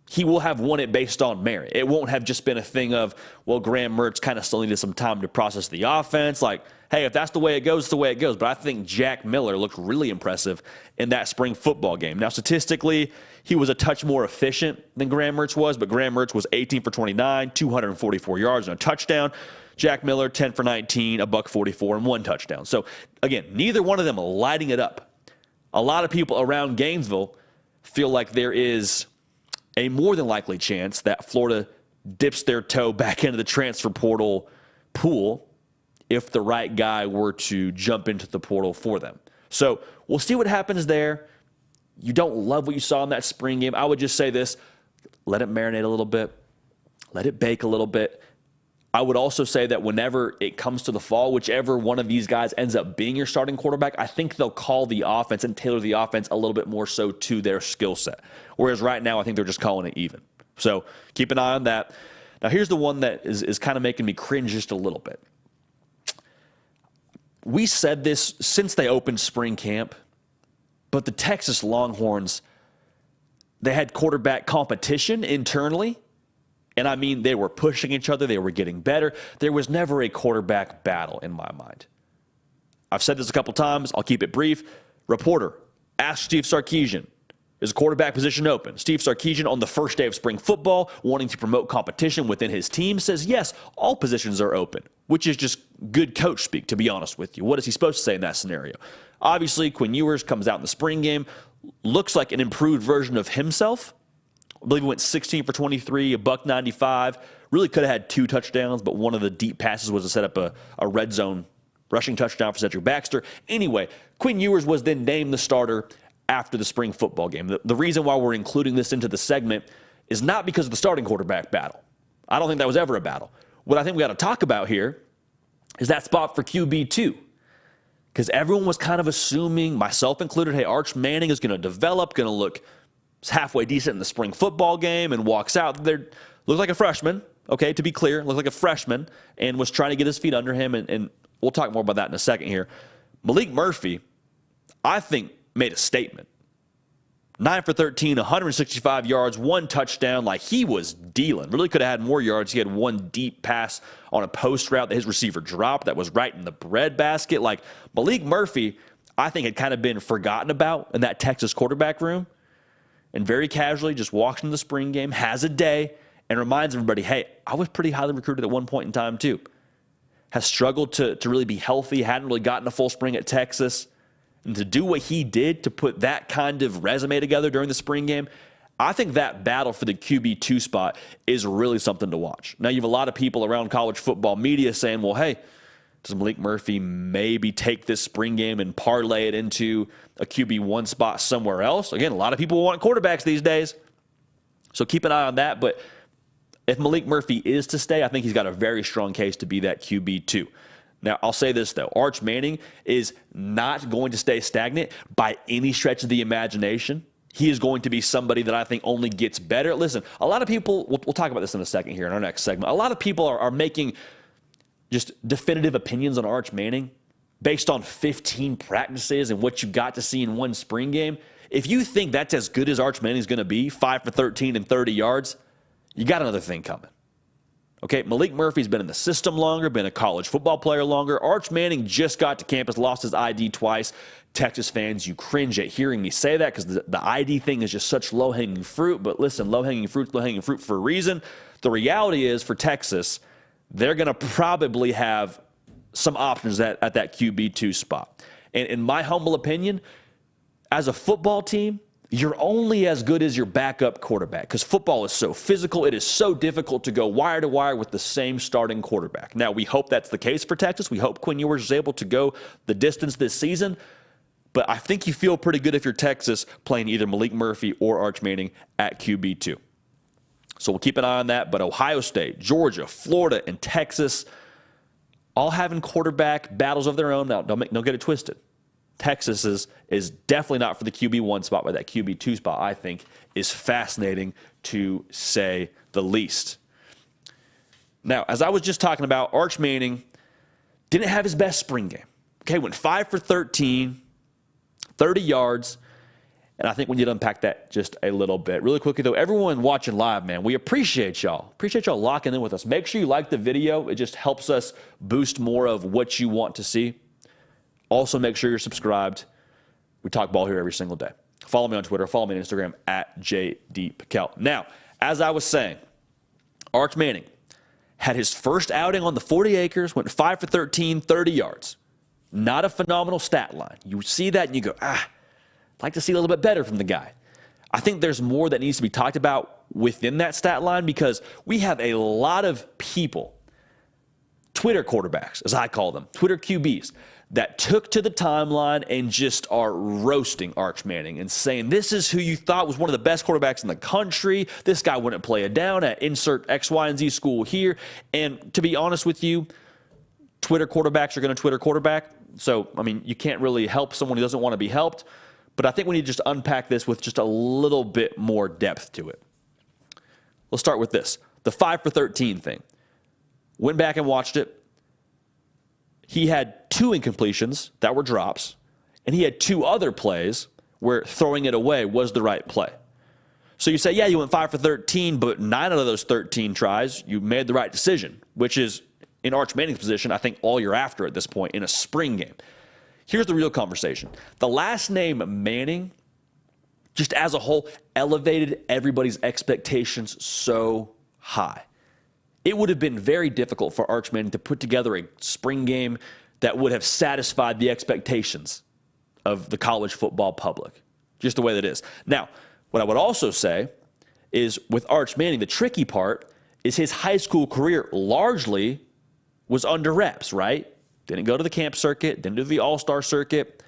he will have won it based on merit. It won't have just been a thing of, well, Graham Mertz kind of still needed some time to process the offense. Like, hey, if that's the way it goes, it's the way it goes. But I think Jack Miller looked really impressive in that spring football game. Now, statistically, he was a touch more efficient than Graham Mertz was, but Graham Mertz was 18 for 29, 244 yards and a touchdown. Jack Miller, 10 for 19, $144, and 1 touchdown. So, again, neither one of them lighting it up. A lot of people around Gainesville feel like there is a more than likely chance that Florida dips their toe back into the transfer portal pool if the right guy were to jump into the portal for them. So we'll see what happens there. You don't love what you saw in that spring game. I would just say this, let it marinate a little bit. Let it bake a little bit. I would also say that whenever it comes to the fall, whichever one of these guys ends up being your starting quarterback, I think they'll call the offense and tailor the offense a little bit more so to their skill set. Whereas right now, I think they're just calling it even. So keep an eye on that. Now, here's the one that is kind of making me cringe just a little bit. We said this since they opened spring camp, but the Texas Longhorns, they had quarterback competition internally. And I mean, they were pushing each other. They were getting better. There was never a quarterback battle in my mind. I've said this a couple times. I'll keep it brief. Reporter asked Steve Sarkisian, is a quarterback position open? Steve Sarkisian, on the first day of spring football, wanting to promote competition within his team, says, yes, all positions are open, which is just good coach speak, to be honest with you. What is he supposed to say in that scenario? Obviously, Quinn Ewers comes out in the spring game, looks like an improved version of himself. I believe he went 16 for 23, $195. Really could have had 2 touchdowns, but one of the deep passes was to set up a red zone rushing touchdown for Cedric Baxter. Anyway, Quinn Ewers was then named the starter after the spring football game. The reason why we're including this into the segment is not because of the starting quarterback battle. I don't think that was ever a battle. What I think we got to talk about here is that spot for QB2. Because everyone was kind of assuming, myself included, hey, Arch Manning is going to develop, going to look halfway decent in the spring football game and walks out there, looked like a freshman, okay, to be clear, looked like a freshman and was trying to get his feet under him, and we'll talk more about that in a second here. Malik Murphy, I think, made a statement. 9 for 13, 165 yards, 1 touchdown, like he was dealing. Really could have had more yards. He had 1 deep pass on a post route that his receiver dropped that was right in the breadbasket. Like, Malik Murphy, I think, had kind of been forgotten about in that Texas quarterback room. And very casually just walks into the spring game, has a day, and reminds everybody, hey, I was pretty highly recruited at one point in time too. Has struggled to really be healthy, hadn't really gotten a full spring at Texas. And to do what he did to put that kind of resume together during the spring game, I think that battle for the QB2 spot is really something to watch. Now, you have a lot of people around college football media saying, well, hey, does Malik Murphy maybe take this spring game and parlay it into a QB1 spot somewhere else? Again, a lot of people want quarterbacks these days, so keep an eye on that. But if Malik Murphy is to stay, I think he's got a very strong case to be that QB2. Now, I'll say this, though. Arch Manning is not going to stay stagnant by any stretch of the imagination. He is going to be somebody that I think only gets better. Listen, a lot of people, we'll talk about this in a second here in our next segment. A lot of people are making just definitive opinions on Arch Manning based on 15 practices and what you got to see in one spring game. If you think that's as good as Arch Manning's going to be, 5 for 13 and 30 yards, you got another thing coming. Okay, Malik Murphy's been in the system longer, been a college football player longer. Arch Manning just got to campus, lost his ID twice. Texas fans, you cringe at hearing me say that because the ID thing is just such low-hanging fruit. But listen, low-hanging fruit for a reason. The reality is for Texas, they're going to probably have some options at that QB2 spot. And in my humble opinion, as a football team, you're only as good as your backup quarterback because football is so physical. It is so difficult to go wire to wire with the same starting quarterback. Now, we hope that's the case for Texas. We hope Quinn Ewers is able to go the distance this season. But I think you feel pretty good if you're Texas playing either Malik Murphy or Arch Manning at QB2. So we'll keep an eye on that. But Ohio State, Georgia, Florida, and Texas, all having quarterback battles of their own. Now, don't get it twisted. Texas is definitely not for the QB1 spot, but that QB2 spot, I think, is fascinating to say the least. Now, as I was just talking about, Arch Manning didn't have his best spring game. Okay, went 5 for 13, 30 yards, and I think we need to unpack that just a little bit. Really quickly, though, everyone watching live, man, we appreciate y'all. Appreciate y'all locking in with us. Make sure you like the video. It just helps us boost more of what you want to see. Also, make sure you're subscribed. We talk ball here every single day. Follow me on Twitter. Follow me on Instagram at JDPakel. Now, as I was saying, Arch Manning had his first outing on the 40 acres, went 5 for 13, 30 yards. Not a phenomenal stat line. You see that and you go, I'd like to see a little bit better from the guy. I think there's more that needs to be talked about within that stat line because we have a lot of people, Twitter quarterbacks, as I call them, Twitter QBs, that took to the timeline and just are roasting Arch Manning and saying, this is who you thought was one of the best quarterbacks in the country. This guy wouldn't play it down at insert X, Y, and Z school here. And to be honest with you, Twitter quarterbacks are going to Twitter quarterback. So, I mean, you can't really help someone who doesn't want to be helped. But I think we need to just unpack this with just a little bit more depth to it. Let's start with this. The 5 for 13 thing. Went back and watched it. He had 2 incompletions that were drops, and he had 2 other plays where throwing it away was the right play. So you say, yeah, you went 5 for 13, but 9 out of those 13 tries, you made the right decision, which is, in Arch Manning's position, I think all you're after at this point in a spring game. Here's the real conversation. The last name Manning, just as a whole, elevated everybody's expectations so high. It would have been very difficult for Arch Manning to put together a spring game that would have satisfied the expectations of the college football public, just the way that it is. Now, what I would also say is with Arch Manning, the tricky part is his high school career largely was under wraps, right? Didn't go to the camp circuit, didn't do the all-star circuit.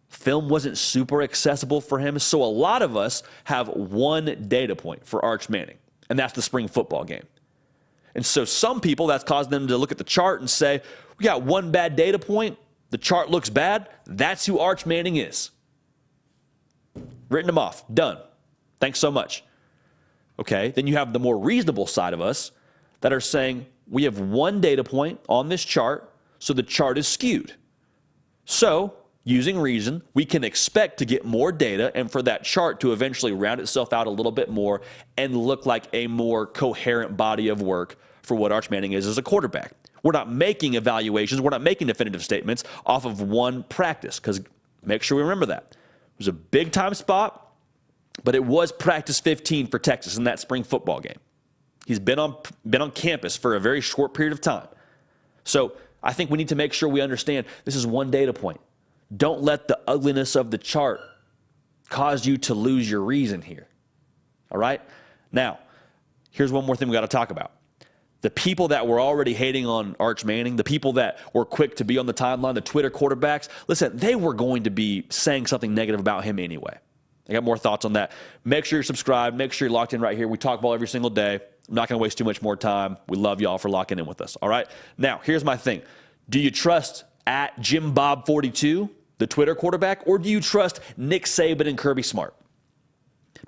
Film wasn't super accessible for him, so a lot of us have one data point for Arch Manning, and that's the spring football game. And so some people, that's caused them to look at the chart and say, we got one bad data point, the chart looks bad, that's who Arch Manning is. Written him off, done. Thanks so much. Okay, then you have the more reasonable side of us that are saying, we have one data point on this chart, so the chart is skewed. So, using reason, we can expect to get more data and for that chart to eventually round itself out a little bit more and look like a more coherent body of work for what Arch Manning is as a quarterback. We're not making evaluations. We're not making definitive statements off of one practice, because make sure we remember that. It was a big-time spot, but it was practice 15 for Texas in that spring football game. He's been on campus for a very short period of time. So I think we need to make sure we understand this is one data point. Don't let the ugliness of the chart cause you to lose your reason here. All right? Now, here's one more thing we got to talk about. The people that were already hating on Arch Manning, the people that were quick to be on the timeline, the Twitter quarterbacks, listen, they were going to be saying something negative about him anyway. I got more thoughts on that. Make sure you're subscribed. Make sure you're locked in right here. We talk ball every single day. I'm not going to waste too much more time. We love y'all for locking in with us. All right? Now, here's my thing. Do you trust at JimBob42, the Twitter quarterback, or do you trust Nick Saban and Kirby Smart?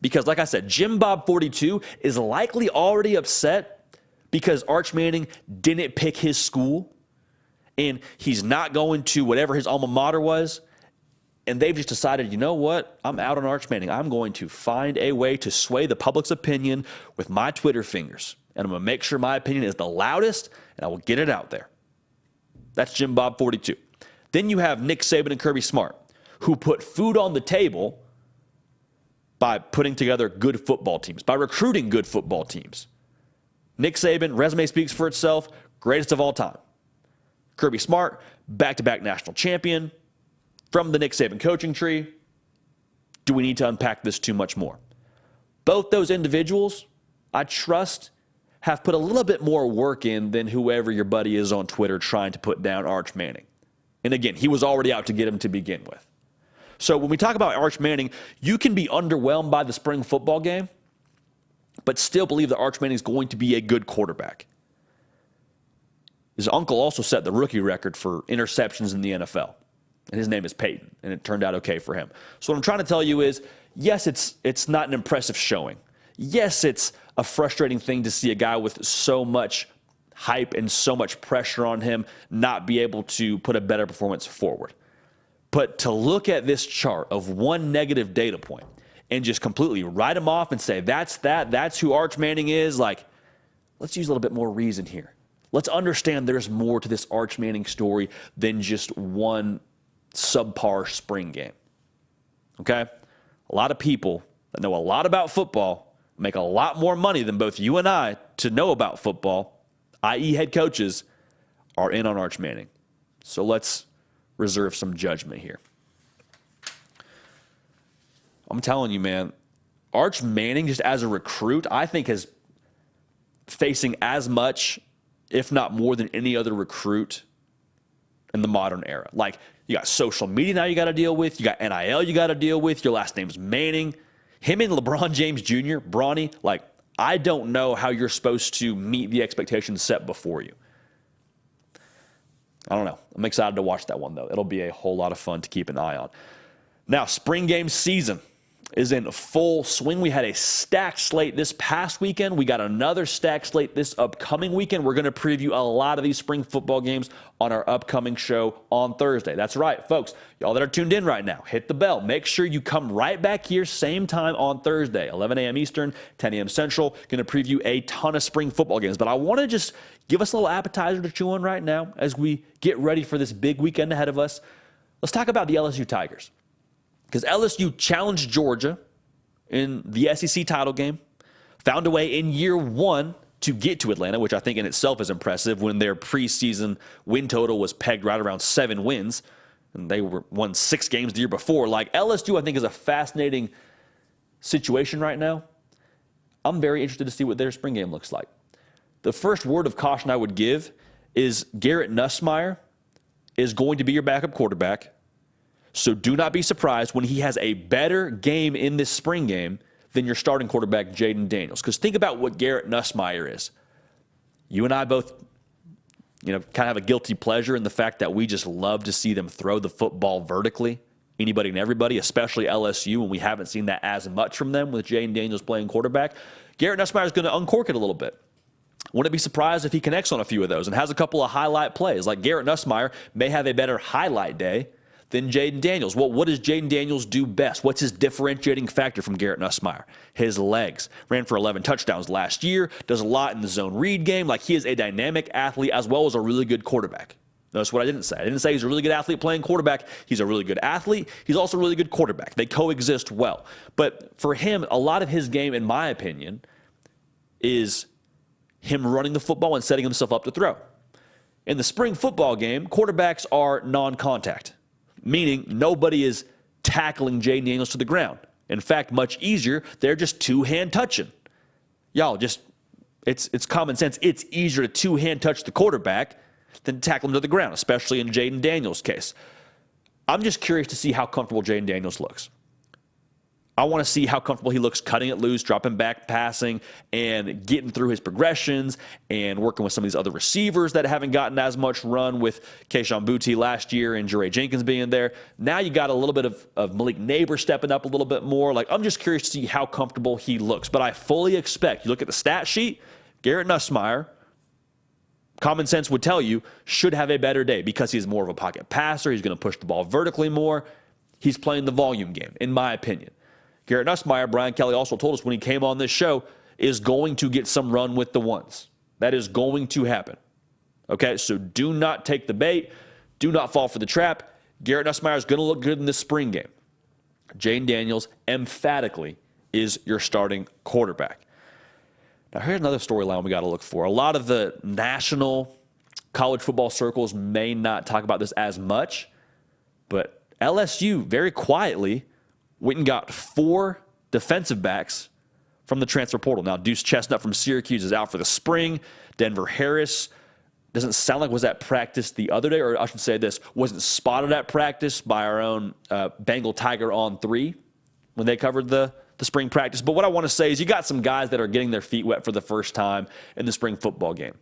Because, like I said, JimBob42 is likely already upset because Arch Manning didn't pick his school, and he's not going to whatever his alma mater was, and they've just decided, you know what, I'm out on Arch Manning. I'm going to find a way to sway the public's opinion with my Twitter fingers, and I'm going to make sure my opinion is the loudest, and I will get it out there. That's JimBob42. Then you have Nick Saban and Kirby Smart, who put food on the table by putting together good football teams, by recruiting good football teams. Nick Saban, resume speaks for itself, greatest of all time. Kirby Smart, back-to-back national champion from the Nick Saban coaching tree. Do we need to unpack this too much more? Both those individuals, I trust, have put a little bit more work in than whoever your buddy is on Twitter trying to put down Arch Manning. And again, he was already out to get him to begin with. So when we talk about Arch Manning, you can be underwhelmed by the spring football game, but still believe that Arch Manning is going to be a good quarterback. His uncle also set the rookie record for interceptions in the NFL. And his name is Peyton, and it turned out okay for him. So what I'm trying to tell you is, yes, it's not an impressive showing. Yes, it's a frustrating thing to see a guy with so much hype and so much pressure on him not be able to put a better performance forward. But to look at this chart of one negative data point and just completely write him off and say, that's who Arch Manning is, like, let's use a little bit more reason here. Let's understand there's more to this Arch Manning story than just one subpar spring game. Okay? A lot of people that know a lot about football make a lot more money than both you and I to know about football, i.e. head coaches, are in on Arch Manning. So let's reserve some judgment here. I'm telling you, man, Arch Manning, just as a recruit, I think is facing as much, if not more than any other recruit in the modern era. Like, you got social media now you got to deal with. You got NIL you got to deal with. Your last name's Manning. Him and LeBron James Jr., Bronny, like, I don't know how you're supposed to meet the expectations set before you. I don't know. I'm excited to watch that one, though. It'll be a whole lot of fun to keep an eye on. Now, spring game season is in full swing. We had a stacked slate this past weekend. We got another stacked slate this upcoming weekend. We're going to preview a lot of these spring football games on our upcoming show on Thursday. That's right, folks. Y'all that are tuned in right now, hit the bell. Make sure you come right back here, same time on Thursday, 11 a.m. Eastern, 10 a.m. Central. Going to preview a ton of spring football games. But I want to just give us a little appetizer to chew on right now as we get ready for this big weekend ahead of us. Let's talk about the LSU Tigers. Because LSU challenged Georgia in the SEC title game, found a way in year one to get to Atlanta, which I think in itself is impressive when their preseason win total was pegged right around 7 wins, and they won 6 games the year before. Like, LSU, I think, is a fascinating situation right now. I'm very interested to see what their spring game looks like. The first word of caution I would give is Garrett Nussmeier is going to be your backup quarterback. So do not be surprised when he has a better game in this spring game than your starting quarterback, Jaden Daniels. Because think about what Garrett Nussmeier is. You and I both, kind of have a guilty pleasure in the fact that we just love to see them throw the football vertically, anybody and everybody, especially LSU, when we haven't seen that as much from them with Jaden Daniels playing quarterback. Garrett Nussmeier is going to uncork it a little bit. Wouldn't be surprised if he connects on a few of those and has a couple of highlight plays. Like, Garrett Nussmeier may have a better highlight day than Jaden Daniels. Well, what does Jaden Daniels do best? What's his differentiating factor from Garrett Nussmeier? His legs. Ran for 11 touchdowns last year, does a lot in the zone read game. Like, he is a dynamic athlete as well as a really good quarterback. Notice what I didn't say. I didn't say he's a really good athlete playing quarterback. He's a really good athlete. He's also a really good quarterback. They coexist well. But for him, a lot of his game, in my opinion, is him running the football and setting himself up to throw. In the spring football game, quarterbacks are non-contact, meaning nobody is tackling Jaden Daniels to the ground. In fact, much easier, they're just two-hand touching. Y'all, it's common sense. It's easier to two-hand touch the quarterback than to tackle him to the ground, especially in Jaden Daniels' case. I'm just curious to see how comfortable Jaden Daniels looks. I want to see how comfortable he looks cutting it loose, dropping back, passing, and getting through his progressions and working with some of these other receivers that haven't gotten as much run with Kayshon Boutte last year and Jure Jenkins being there. Now you got a little bit of Malik Neighbor stepping up a little bit more. Like, I'm just curious to see how comfortable he looks. But I fully expect, you look at the stat sheet, Garrett Nussmeier, common sense would tell you, should have a better day because he's more of a pocket passer. He's going to push the ball vertically more. He's playing the volume game, in my opinion. Garrett Nussmeier, Brian Kelly also told us when he came on this show, is going to get some run with the ones. That is going to happen. Okay, so do not take the bait. Do not fall for the trap. Garrett Nussmeier is going to look good in this spring game. Jaden Daniels emphatically is your starting quarterback. Now, here's another storyline we got to look for. A lot of the national college football circles may not talk about this as much, but LSU very quietly went and got 4 defensive backs from the transfer portal. Now, Deuce Chestnut from Syracuse is out for the spring. Denver Harris doesn't sound like was at practice the other day, or I should say this, wasn't spotted at practice by our own Bengal Tiger on 3 when they covered the spring practice. But what I want to say is you got some guys that are getting their feet wet for the first time in the spring football game.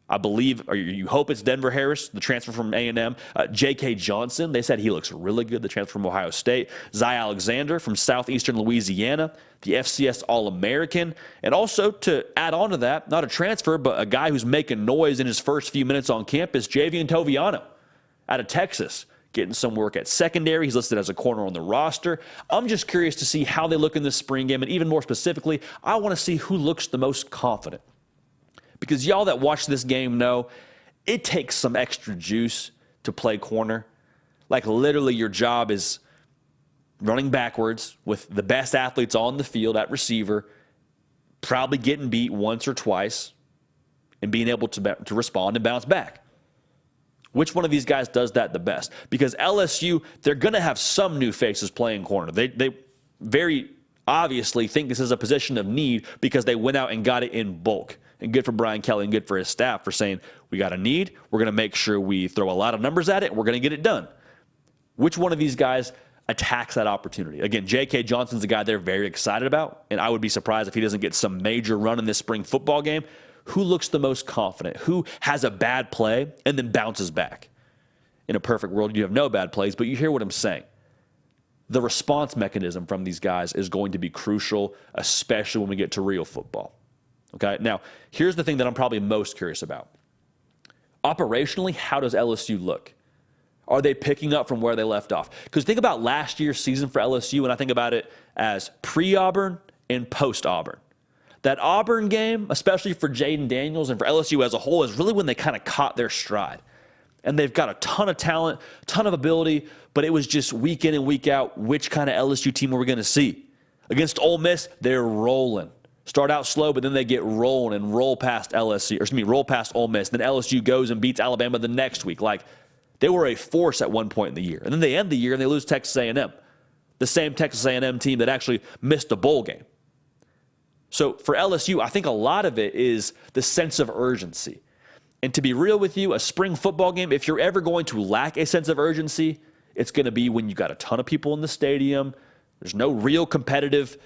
I believe, or you hope it's Denver Harris, the transfer from A&M. J.K. Johnson, they said he looks really good, the transfer from Ohio State. Zy Alexander from Southeastern Louisiana, the FCS All-American. And also, to add on to that, not a transfer, but a guy who's making noise in his first few minutes on campus, Javian Toviano out of Texas, getting some work at secondary. He's listed as a corner on the roster. I'm just curious to see how they look in this spring game, and even more specifically, I want to see who looks the most confident. Because y'all that watch this game know it takes some extra juice to play corner. Like, literally, your job is running backwards with the best athletes on the field at receiver, probably getting beat once or twice, and being able to respond and bounce back. Which one of these guys does that the best? Because LSU, they're going to have some new faces playing corner. They very obviously think this is a position of need because they went out and got it in bulk. And good for Brian Kelly and good for his staff for saying, we got a need. We're going to make sure we throw a lot of numbers at it. And we're going to get it done. Which one of these guys attacks that opportunity? Again, J.K. Johnson's a guy they're very excited about. And I would be surprised if he doesn't get some major run in this spring football game. Who looks the most confident? Who has a bad play and then bounces back? In a perfect world, you have no bad plays, but you hear what I'm saying. The response mechanism from these guys is going to be crucial, especially when we get to real football. Okay, now, here's the thing that I'm probably most curious about. Operationally, how does LSU look? Are they picking up from where they left off? Because think about last year's season for LSU, and I think about it as pre-Auburn and post-Auburn. That Auburn game, especially for Jaden Daniels and for LSU as a whole, is really when they kind of caught their stride. And they've got a ton of talent, ton of ability, but it was just week in and week out, which kind of LSU team were we going to see? Against Ole Miss, they're rolling. Start out slow, but then they get rolling and roll past roll past Ole Miss. Then LSU goes and beats Alabama the next week. Like, they were a force at one point in the year. And then they end the year and they lose Texas A&M. The same Texas A&M team that actually missed a bowl game. So for LSU, I think a lot of it is the sense of urgency. And to be real with you, a spring football game, if you're ever going to lack a sense of urgency, it's going to be when you got a ton of people in the stadium. There's no real competitive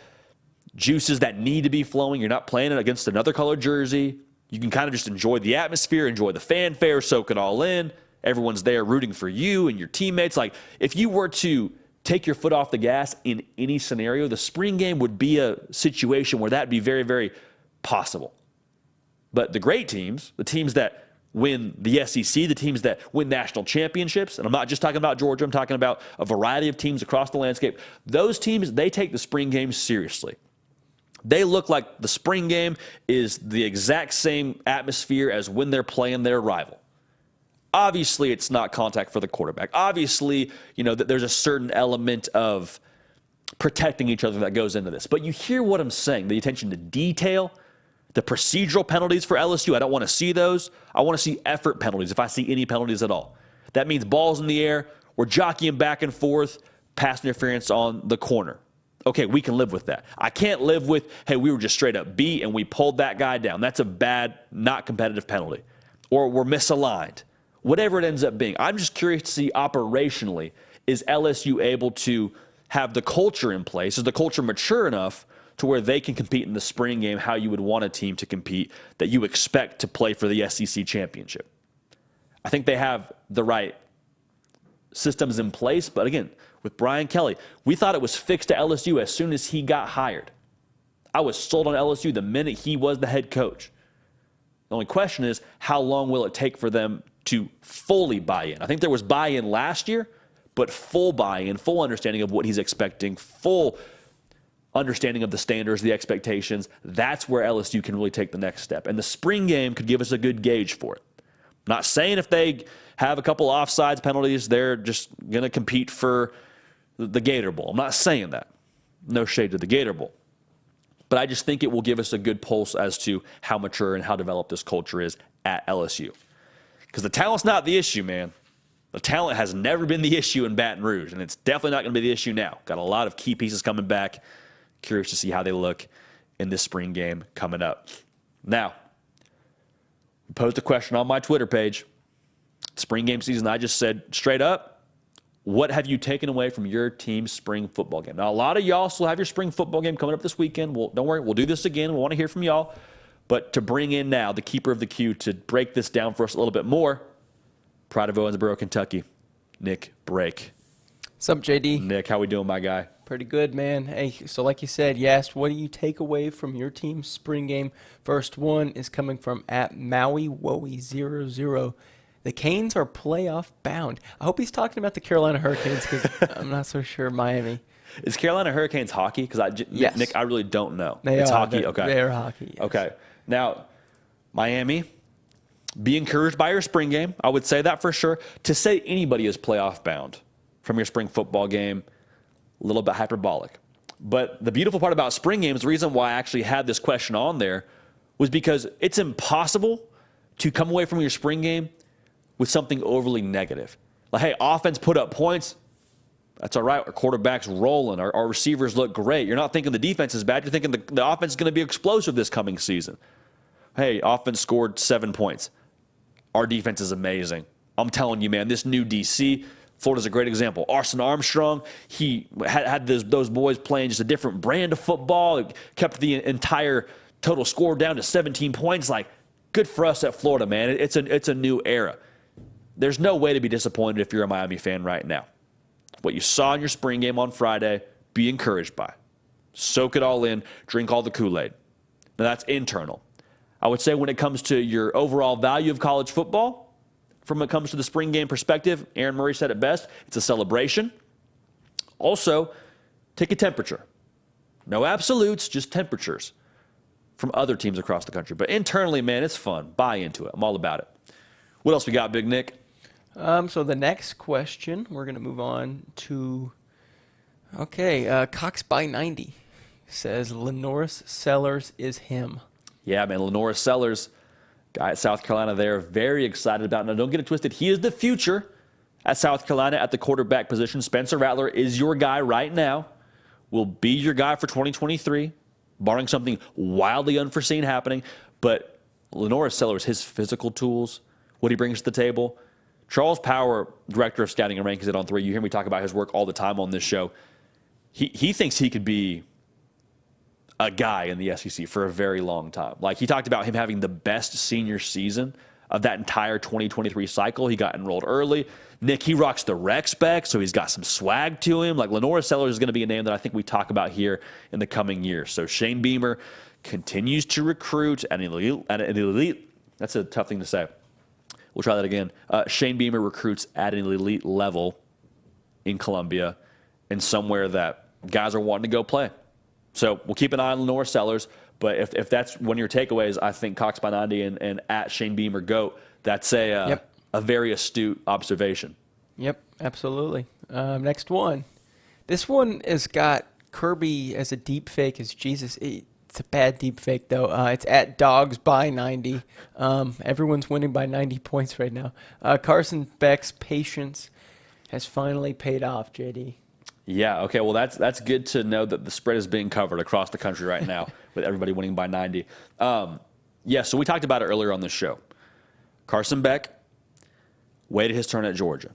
juices that need to be flowing. You're not playing it against another colored jersey. You can kind of just enjoy the atmosphere, enjoy the fanfare, soak it all in. Everyone's there rooting for you and your teammates. Like, if you were to take your foot off the gas in any scenario, the spring game would be a situation where that'd be very, very possible. But the great teams, the teams that win the SEC, the teams that win national championships, and I'm not just talking about Georgia, I'm talking about a variety of teams across the landscape, those teams, they take the spring game seriously. They look like the spring game is the exact same atmosphere as when they're playing their rival. Obviously, it's not contact for the quarterback. Obviously, there's a certain element of protecting each other that goes into this. But you hear what I'm saying, the attention to detail, the procedural penalties for LSU. I don't want to see those. I want to see effort penalties if I see any penalties at all. That means balls in the air, we're jockeying back and forth, pass interference on the corner. Okay, we can live with that. I can't live with, hey, we were just straight up beat and we pulled that guy down. That's a bad, not competitive penalty. Or we're misaligned. Whatever it ends up being. I'm just curious to see operationally, is LSU able to have the culture in place? Is the culture mature enough to where they can compete in the spring game how you would want a team to compete that you expect to play for the SEC championship? I think they have the right systems in place, but again, with Brian Kelly, we thought it was fixed to LSU as soon as he got hired. I was sold on LSU the minute he was the head coach. The only question is, how long will it take for them to fully buy in? I think there was buy-in last year, but full buy-in, full understanding of what he's expecting, full understanding of the standards, the expectations, that's where LSU can really take the next step. And the spring game could give us a good gauge for it. I'm not saying if they have a couple offsides penalties, they're just going to compete for the Gator Bowl. I'm not saying that. No shade to the Gator Bowl. But I just think it will give us a good pulse as to how mature and how developed this culture is at LSU. Because the talent's not the issue, man. The talent has never been the issue in Baton Rouge, and it's definitely not going to be the issue now. Got a lot of key pieces coming back. Curious to see how they look in this spring game coming up. Now, I posed a question on my Twitter page. Spring game season, I just said straight up, what have you taken away from your team's spring football game? Now, a lot of y'all still have your spring football game coming up this weekend. Well, don't worry, we'll do this again. We want to hear from y'all. But to bring in now the keeper of the queue to break this down for us a little bit more, Pride of Owensboro, Kentucky, Nick Brake. What's up, JD? Nick, how we doing, my guy? Pretty good, man. Hey, so like you said, you asked, what do you take away from your team's spring game? First one is coming from @MauiWowie00. The Canes are playoff bound. I hope he's talking about the Carolina Hurricanes because I'm not so sure Miami. Is Carolina Hurricanes hockey? Because Yes. Nick, I really don't know. It's hockey. Okay. They're hockey. Yes. Okay. Now, Miami, be encouraged by your spring game. I would say that for sure. To say anybody is playoff bound from your spring football game, a little bit hyperbolic. But the beautiful part about spring games, the reason why I actually had this question on there was because it's impossible to come away from your spring game with something overly negative. Like, hey, offense put up points. That's all right. Our quarterback's rolling. Our receivers look great. You're not thinking the defense is bad. You're thinking the offense is going to be explosive this coming season. Hey, offense scored 7 points. Our defense is amazing. I'm telling you, man, this new DC, Florida's a great example. Arson Armstrong, he had those boys playing just a different brand of football. It kept the entire total score down to 17 points. Like, good for us at Florida, man. It's a new era. There's no way to be disappointed if you're a Miami fan right now. What you saw in your spring game on Friday, be encouraged by. Soak it all in. Drink all the Kool-Aid. Now, that's internal. I would say when it comes to your overall value of college football, from when it comes to the spring game perspective, Aaron Murray said it best, it's a celebration. Also, take a temperature. No absolutes, just temperatures from other teams across the country. But internally, man, it's fun. Buy into it. I'm all about it. What else we got, Big Nick? So the next question, we're going to move on to, Cox by 90 says Lenoris Sellers is him. Yeah, man, Lenoris Sellers, guy at South Carolina there, very excited about it. Now, don't get it twisted. He is the future at South Carolina at the quarterback position. Spencer Rattler is your guy right now, will be your guy for 2023, barring something wildly unforeseen happening. But Lenoris Sellers, his physical tools, what he brings to the table. Charles Power, director of scouting and rankings at On3, you hear me talk about his work all the time on this show. He thinks he could be a guy in the SEC for a very long time. Like, he talked about him having the best senior season of that entire 2023 cycle. He got enrolled early. Nick, he rocks the rec spec, so he's got some swag to him. Like, Lenoris Sellers is going to be a name that I think we talk about here in the coming years. So Shane Beamer continues to recruit at an elite. That's a tough thing to say. We'll try that again. Shane Beamer recruits at an elite level in Columbia and somewhere that guys are wanting to go play. So we'll keep an eye on Lenoris Sellers, but if that's one of your takeaways, I think Cox by 90 and at Shane Beamer GOAT, that's a very astute observation. Yep, absolutely. Next one. This one has got Kirby as a deep fake as Jesus. It's a bad deep fake, though. It's at Dogs by 90. Everyone's winning by 90 points right now. Carson Beck's patience has finally paid off, JD. Yeah, okay, well, that's good to know that the spread is being covered across the country right now with everybody winning by 90. So we talked about it earlier on this show. Carson Beck waited his turn at Georgia.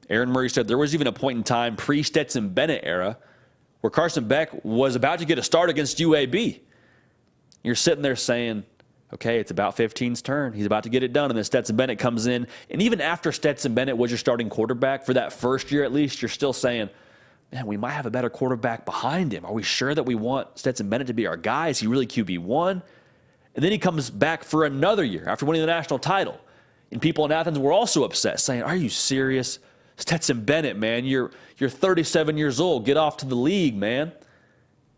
Aaron Murray said there was even a point in time pre-Stetson Bennett era where Carson Beck was about to get a start against UAB. You're sitting there saying, okay, it's about 15's turn. He's about to get it done. And then Stetson Bennett comes in. And even after Stetson Bennett was your starting quarterback for that first year at least, you're still saying, man, we might have a better quarterback behind him. Are we sure that we want Stetson Bennett to be our guy? Is he really QB1? And then he comes back for another year after winning the national title. And people in Athens were also upset, saying, are you serious? Stetson Bennett, man, you're 37 years old. Get off to the league, man.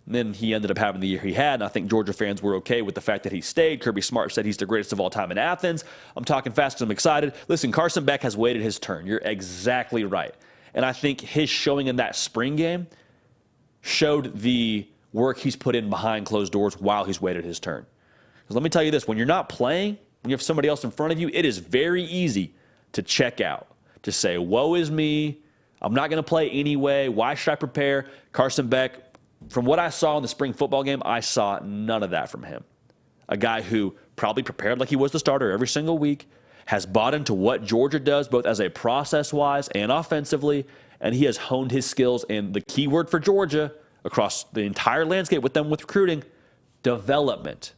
And then he ended up having the year he had, and I think Georgia fans were okay with the fact that he stayed. Kirby Smart said he's the greatest of all time in Athens. I'm talking fast because I'm excited. Listen, Carson Beck has waited his turn. You're exactly right. And I think his showing in that spring game showed the work he's put in behind closed doors while he's waited his turn. Because let me tell you this, when you're not playing, when you have somebody else in front of you, it is very easy to check out, to say, woe is me, I'm not going to play anyway, why should I prepare? Carson Beck, from what I saw in the spring football game, I saw none of that from him. A guy who probably prepared like he was the starter every single week, has bought into what Georgia does, both as a process-wise and offensively, and he has honed his skills. And the key word for Georgia across the entire landscape with them with recruiting, development.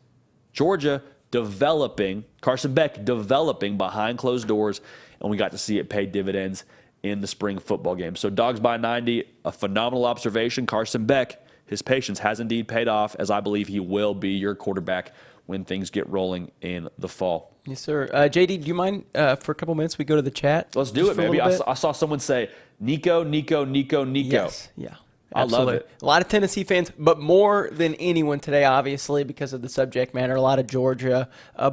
Georgia developing, Carson Beck developing behind closed doors, and we got to see it pay dividends in the spring football game. So Dogs by 90, a phenomenal observation. Carson Beck, his patience has indeed paid off, as I believe he will be your quarterback when things get rolling in the fall. Yes, sir. JD, do you mind for a couple minutes we go to the chat? Let's do it, baby. I saw someone say, Nico. Yes, yeah. I love it. A lot of Tennessee fans, but more than anyone today, obviously, because of the subject matter. A lot of Georgia.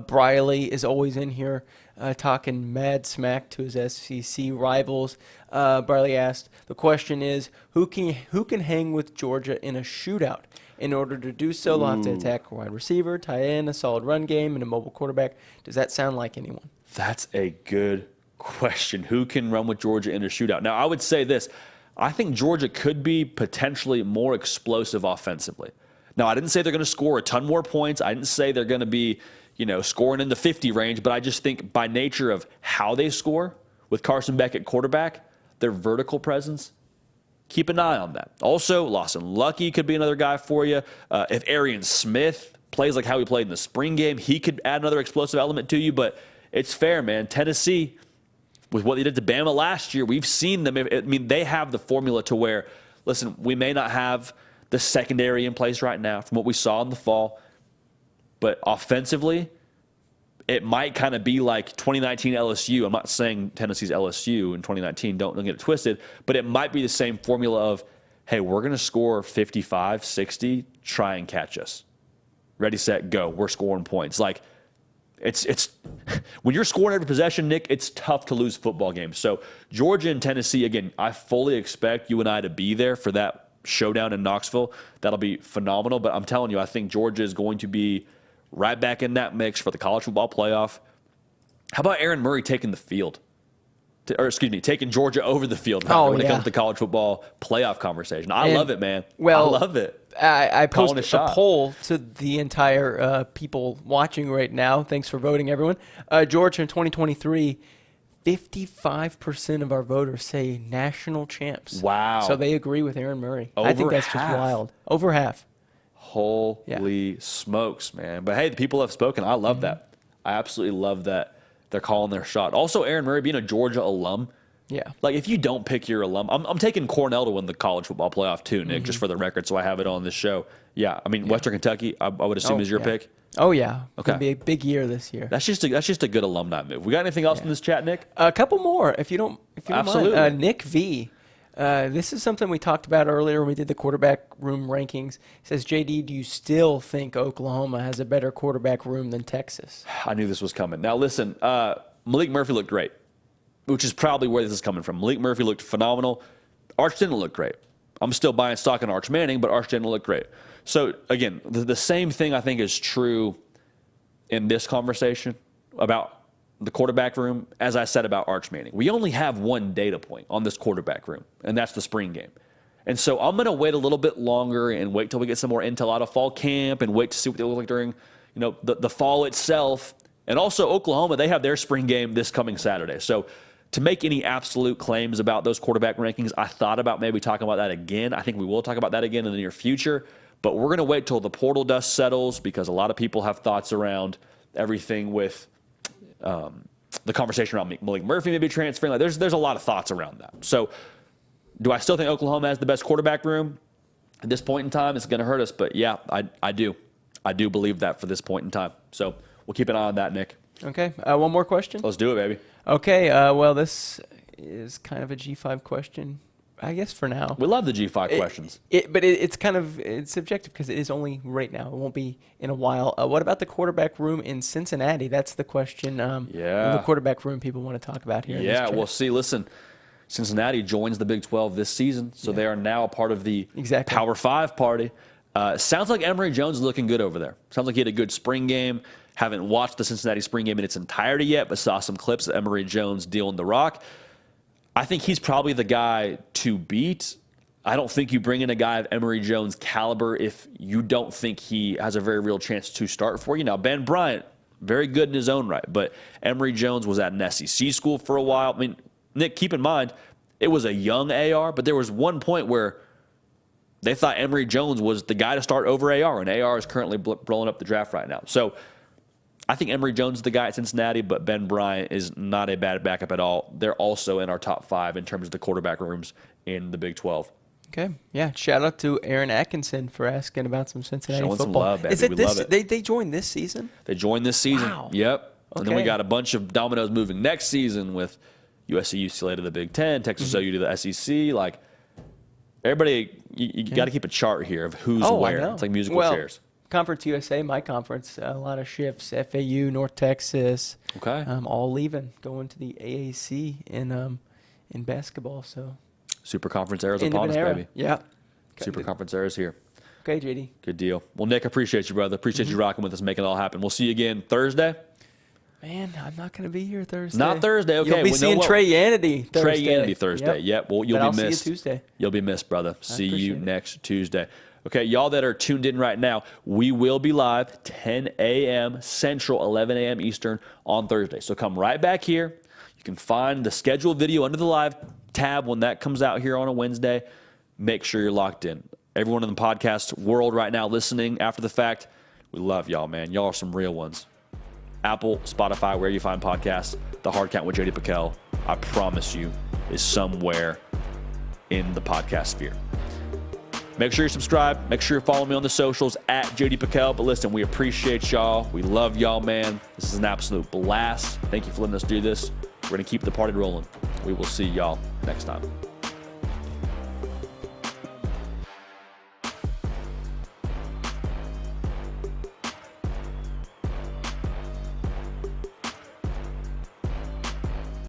Briley is always in here talking mad smack to his SEC rivals. Briley asked, the question is, who can hang with Georgia in a shootout? In order to do so, they'll have to attack a wide receiver, tight end, a solid run game, and a mobile quarterback. Does that sound like anyone? That's a good question. Who can run with Georgia in a shootout? Now, I would say this. I think Georgia could be potentially more explosive offensively. Now, I didn't say they're going to score a ton more points. I didn't say they're going to be, scoring in the 50 range, but I just think by nature of how they score with Carson Beck at quarterback, their vertical presence, keep an eye on that. Also, Lawson Lucky could be another guy for you. If Arian Smith plays like how he played in the spring game, he could add another explosive element to you, but it's fair, man. Tennessee, with what they did to Bama last year, we've seen them. They have the formula to where, listen, we may not have the secondary in place right now from what we saw in the fall, but offensively, it might kind of be like 2019 LSU. I'm not saying Tennessee's LSU in 2019. Don't get it twisted, but it might be the same formula of, hey, we're going to score 55, 60, try and catch us. Ready, set, go. We're scoring points. Like, It's when you're scoring every possession, Nick, it's tough to lose football games. So Georgia and Tennessee, again, I fully expect you and I to be there for that showdown in Knoxville. That'll be phenomenal. But I'm telling you, I think Georgia is going to be right back in that mix for the college football playoff. How about Aaron Murray taking the field? Taking Georgia over the field when it comes to the college football playoff conversation. I love it, man. Well, I love it. I posted a poll to the entire people watching right now. Thanks for voting, everyone. Georgia in 2023, 55% of our voters say national champs. Wow. So they agree with Aaron Murray. Over I think that's half. just wild. Over half. Holy smokes, man. But, hey, the people have spoken. I love that. I absolutely love that they're calling their shot. Also, Aaron Murray being a Georgia alum. Yeah. Like, if you don't pick your alum, I'm taking Cornell to win the college football playoff too, Nick, just for the record, so I have it on this show. Yeah, I mean, Western Kentucky, I would assume is your pick. Oh, yeah. Okay. It'll be a big year this year. That's just a good alumni move. We got anything else in this chat, Nick? A couple more, if you don't Absolutely. mind. Nick V. This is something we talked about earlier when we did the quarterback room rankings. He says, JD, do you still think Oklahoma has a better quarterback room than Texas? I knew this was coming. Now, listen, Malik Murphy looked great, which is probably where this is coming from. Malik Murphy looked phenomenal. Arch didn't look great. I'm still buying stock in Arch Manning, but Arch didn't look great. So, again, the same thing I think is true in this conversation about the quarterback room as I said about Arch Manning. We only have one data point on this quarterback room, and that's the spring game. And so I'm going to wait a little bit longer and wait till we get some more intel out of fall camp and wait to see what they look like during the fall itself. And also Oklahoma, they have their spring game this coming Saturday. So to make any absolute claims about those quarterback rankings, I thought about maybe talking about that again. I think we will talk about that again in the near future. But we're going to wait till the portal dust settles because a lot of people have thoughts around everything with the conversation around Malik Murphy maybe transferring. Like there's a lot of thoughts around that. So do I still think Oklahoma has the best quarterback room at this point in time? It's going to hurt us. But, yeah, I do. I do believe that for this point in time. So we'll keep an eye on that, Nick. Okay. One more question? Let's do it, baby. Okay. Well, this is kind of a G5 question, I guess, for now. We love the G5 questions. But it's subjective because it is only right now. It won't be in a while. What about the quarterback room in Cincinnati? That's the question. The quarterback room people want to talk about here. Yeah, we'll see. Listen, Cincinnati joins the Big 12 this season, so they are now a part of the Power 5 party. Sounds like Emory Jones is looking good over there. Sounds like he had a good spring game. Haven't watched the Cincinnati spring game in its entirety yet, but saw some clips of Emory Jones dealing the rock. I think he's probably the guy to beat. I don't think you bring in a guy of Emory Jones' caliber if you don't think he has a very real chance to start for you. Now, Ben Bryant, very good in his own right, but Emory Jones was at an SEC school for a while. I mean, Nick, keep in mind, it was a young AR, but there was one point where they thought Emory Jones was the guy to start over AR, and AR is currently blowing up the draft right now. So I think Emory Jones is the guy at Cincinnati, but Ben Bryant is not a bad backup at all. They're also in our top 5 in terms of the quarterback rooms in the Big 12. Okay, yeah. Shout out to Aaron Atkinson for asking about some Cincinnati Showing football. some love, baby. Is it We this? love it. They joined this season? They joined this season. Wow. Yep. And then we Okay. got a bunch of dominoes moving next season with USC, UCLA to the Big 10, Texas OU to the SEC. Like, everybody, you got to keep a chart here of who's where. I know. It's like musical well, chairs. Conference USA, my conference, a lot of shifts. FAU, North Texas, Okay. all leaving, going to the AAC in basketball. So Super Conference era's end of upon an us, era. baby. Yeah. Super Conference era's here. Okay, JD. Good deal. Well, Nick, I appreciate you, brother. Appreciate you rocking with us, making it all happen. We'll see you again Thursday. Man, I'm not going to be here Thursday. Not Thursday. Okay. You'll be we know seeing what- Trey Yannity Thursday. Trey Yannity Thursday. Yep. Well, you'll But I'll be see you missed. Tuesday. You'll be missed, brother. See you appreciate it. next Tuesday. Okay, y'all that are tuned in right now, we will be live 10 a.m. Central, 11 a.m. Eastern on Thursday. So come right back here. You can find the scheduled video under the live tab when that comes out here on a Wednesday. Make sure you're locked in. Everyone in the podcast world right now listening after the fact, we love y'all, man. Y'all are some real ones. Apple, Spotify, where you find podcasts, The Hard Count with JD Pickell, I promise you, is somewhere in the podcast sphere. Make sure you subscribe. Make sure you follow me on the socials at JD Pickell. But listen, we appreciate y'all. We love y'all, man. This is an absolute blast. Thank you for letting us do this. We're going to keep the party rolling. We will see y'all next time.